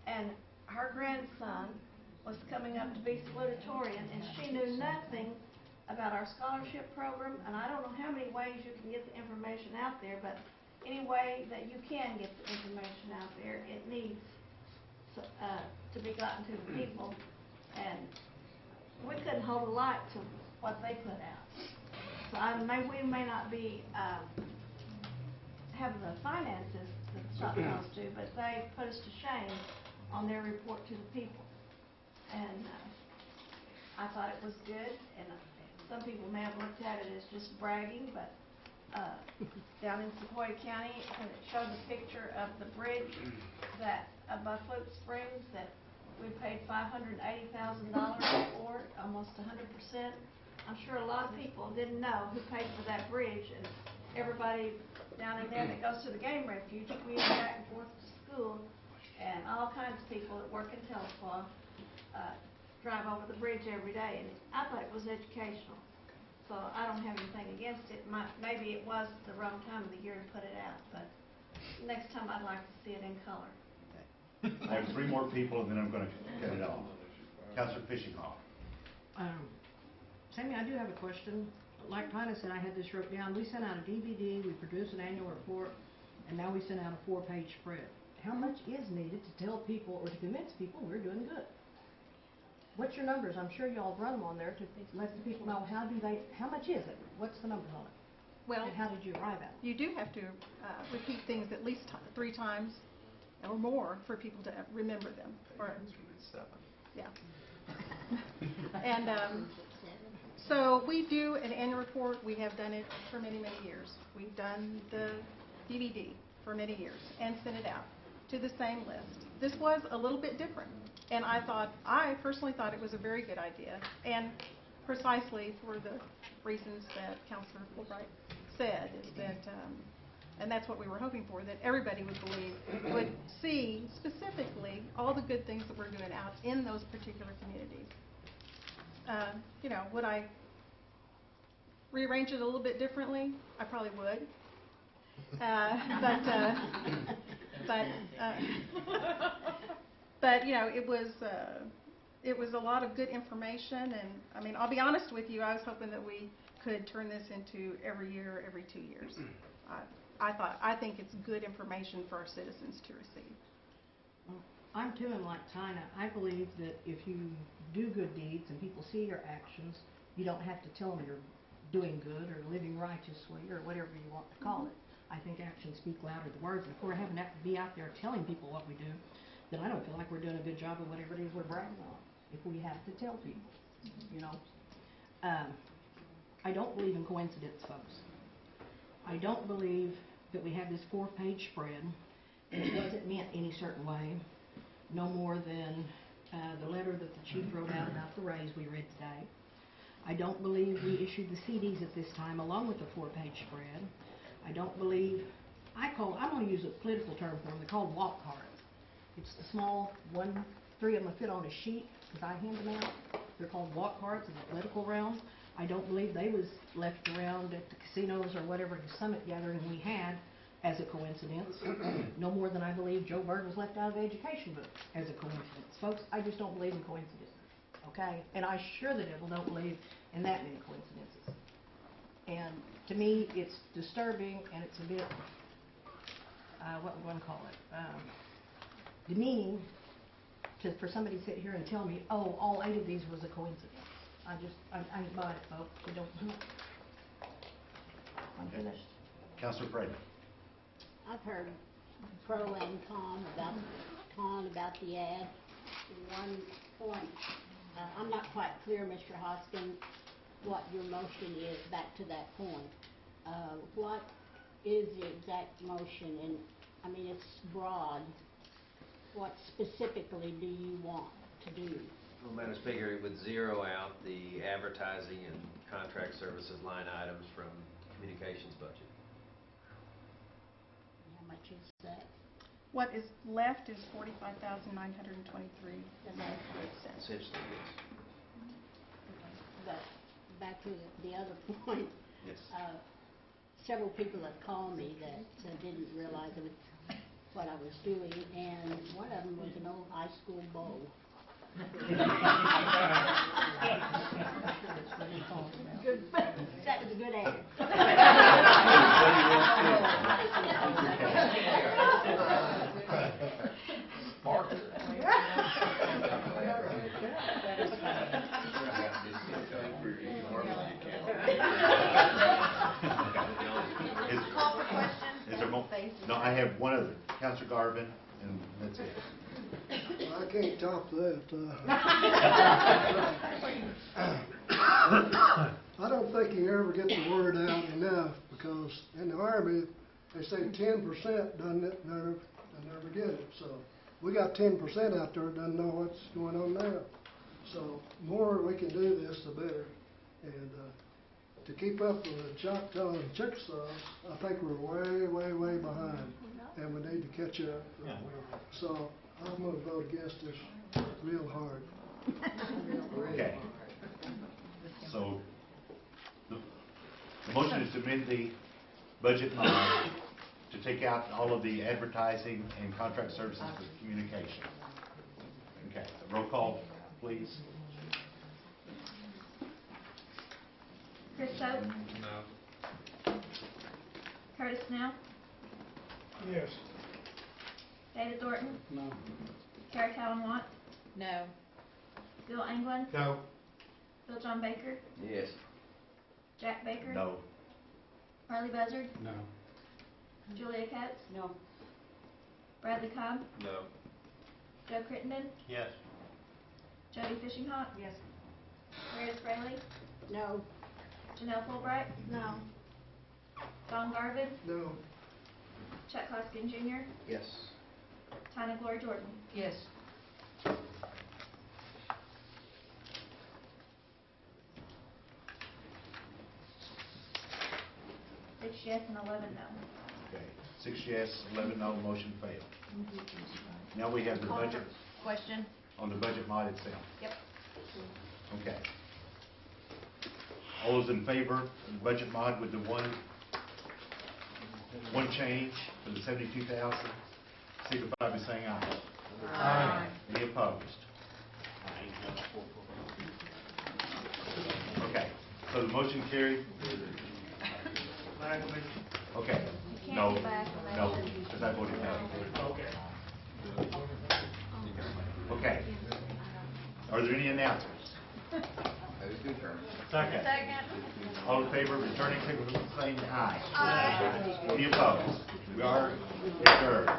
and her grandson was coming up to be salutatorian, and she knew nothing about our scholarship program, and I don't know how many ways you can get the information out there, but any way that you can get the information out there, it needs to be gotten to the people, and we couldn't hold a light to what they put out. So we may not be having the finances that sometimes do, but they put us to shame on their report to the people. And I thought it was good, and some people may have looked at it as just bragging, but down in Sequoia County, and it showed the picture of the bridge that above Flute Springs that we paid $580,000 for, almost 100%. I'm sure a lot of people didn't know who paid for that bridge, and everybody down in there that goes to the game refuge, commuting back and forth to school, and all kinds of people that work in Telequa drive over the bridge every day, and I thought it was educational. So I don't have anything against it. Maybe it was the wrong time of the year to put it out, but next time I'd like to see it in color. I have 3 more people, and then I'm going to cut it off. Councilor Fishinghall. Sammy, I do have a question. Like Tina said, I had this wrote down. We sent out a DVD, we produced an annual report, and now we sent out a 4-page spread. How much is needed to tell people or to convince people we're doing good? What's your numbers? I'm sure y'all run them on there to let the people know how much is it? What's the numbers on it? Well, and how did you arrive at it? You do have to repeat things at least 3 times or more for people to remember them. Or 7. Yeah. And so we do an annual report. We have done it for many, many years. We've done the DVD for many years and sent it out to the same list. This was a little bit different, and I personally thought it was a very good idea, and precisely for the reasons that Councilor Fulbright said, is that, and that's what we were hoping for, that everybody would see specifically all the good things that we're doing out in those particular communities. Would I rearrange it a little bit differently? I probably would. But it was a lot of good information, and I mean, I'll be honest with you, I was hoping that we could turn this into every year, every 2 years. I think it's good information for our citizens to receive. I'm too, and like Tina, I believe that if you do good deeds and people see your actions, you don't have to tell them you're doing good or living righteously or whatever you want to call it. I think actions speak louder than words. And if we're having to be out there telling people what we do, then I don't feel like we're doing a good job of whatever it is we're bragging on. If we have to tell people, I don't believe in coincidence, folks. I don't believe that we have this 4-page spread, and it wasn't meant any certain way, no more than the letter that the chief wrote out about the raise we read today. I don't believe we issued the CDs at this time along with the 4-page spread. I don't believe, I'm going to use a political term for them, they're called walk cards. It's the small 3 of them fit on a sheet because I hand them out. They're called walk cards in the political realm. I don't believe they was left around at the casinos or whatever the summit gathering we had as a coincidence. No more than I believe Joe Bird was left out of the education book as a coincidence. Folks, I just don't believe in coincidences, okay? And I sure the devil don't believe in that many coincidences. And to me, it's disturbing, and it's a bit, what we want to call it, demeaning for somebody to sit here and tell me, oh, all 8 of these was a coincidence. I ain't bought it, folks. I don't know. I'm finished. Councilor Brady. I've heard pro and con about the ad. One point, I'm not quite clear, Mr. Hoskin, what your motion is back to that point. What is the exact motion? And I mean, it's broad. What specifically do you want to do? Well, Madam Speaker, it would zero out the advertising and contract services line items from communications budget. How much is that? What is left is $45,923.95. Essentially, yes. But back to the other point. Yes. Several people have called me that didn't realize it was what I was doing, and one of them was an old high school bowl. Good, that was a good ad. Call for question. Is there more? No, I have one other, Counselor Garvin, and that's it. I can't top that. I don't think you ever get the word out enough, because in the Army, they say 10% never get it. So we got 10% out there that doesn't know what's going on now. So more we can do this, the better. And to keep up with the Choctaw and Chickasaws, I think we're way behind, and we need to catch up. So I'm going to vote against this real hard. Okay. So, the motion is to amend the budget line to take out all of the advertising and contract services for communication. Okay, roll call, please. Chris Pope, No. Curtis Snell, Yes. David Thornton, No. Kara Callan Watts, No. Bill England, No. Bill John Baker, Yes. Jack Baker, No. Harley Buzzard, No. Julia Coates, No. Bradley Cobb, No. Joe Crittenden, Yes. Jody Fishinghawk, Yes. Meredith Fraley, No. Janelle Fulbright, No. Don Garvin, No. Chuck Hoskin Jr., Yes. Tina Glory Jordan. Yes. Six yes and 11 no. Okay, 6 yes, 11 no, motion failed. Now we have the budget, Question? on the budget mod itself. Yep. Okay. All those in favor of the budget mod with the one change for the 72,000, signify by saying aye. Aye. Any opposed? Okay, so the motion carried. Okay. You No, can't go back on that. no, because I voted no. Okay. Okay. Are there any announcements? Move to adjourn. Second. Second. All in favor of returning, signify by saying aye. Aye. Any opposed? We are adjourned.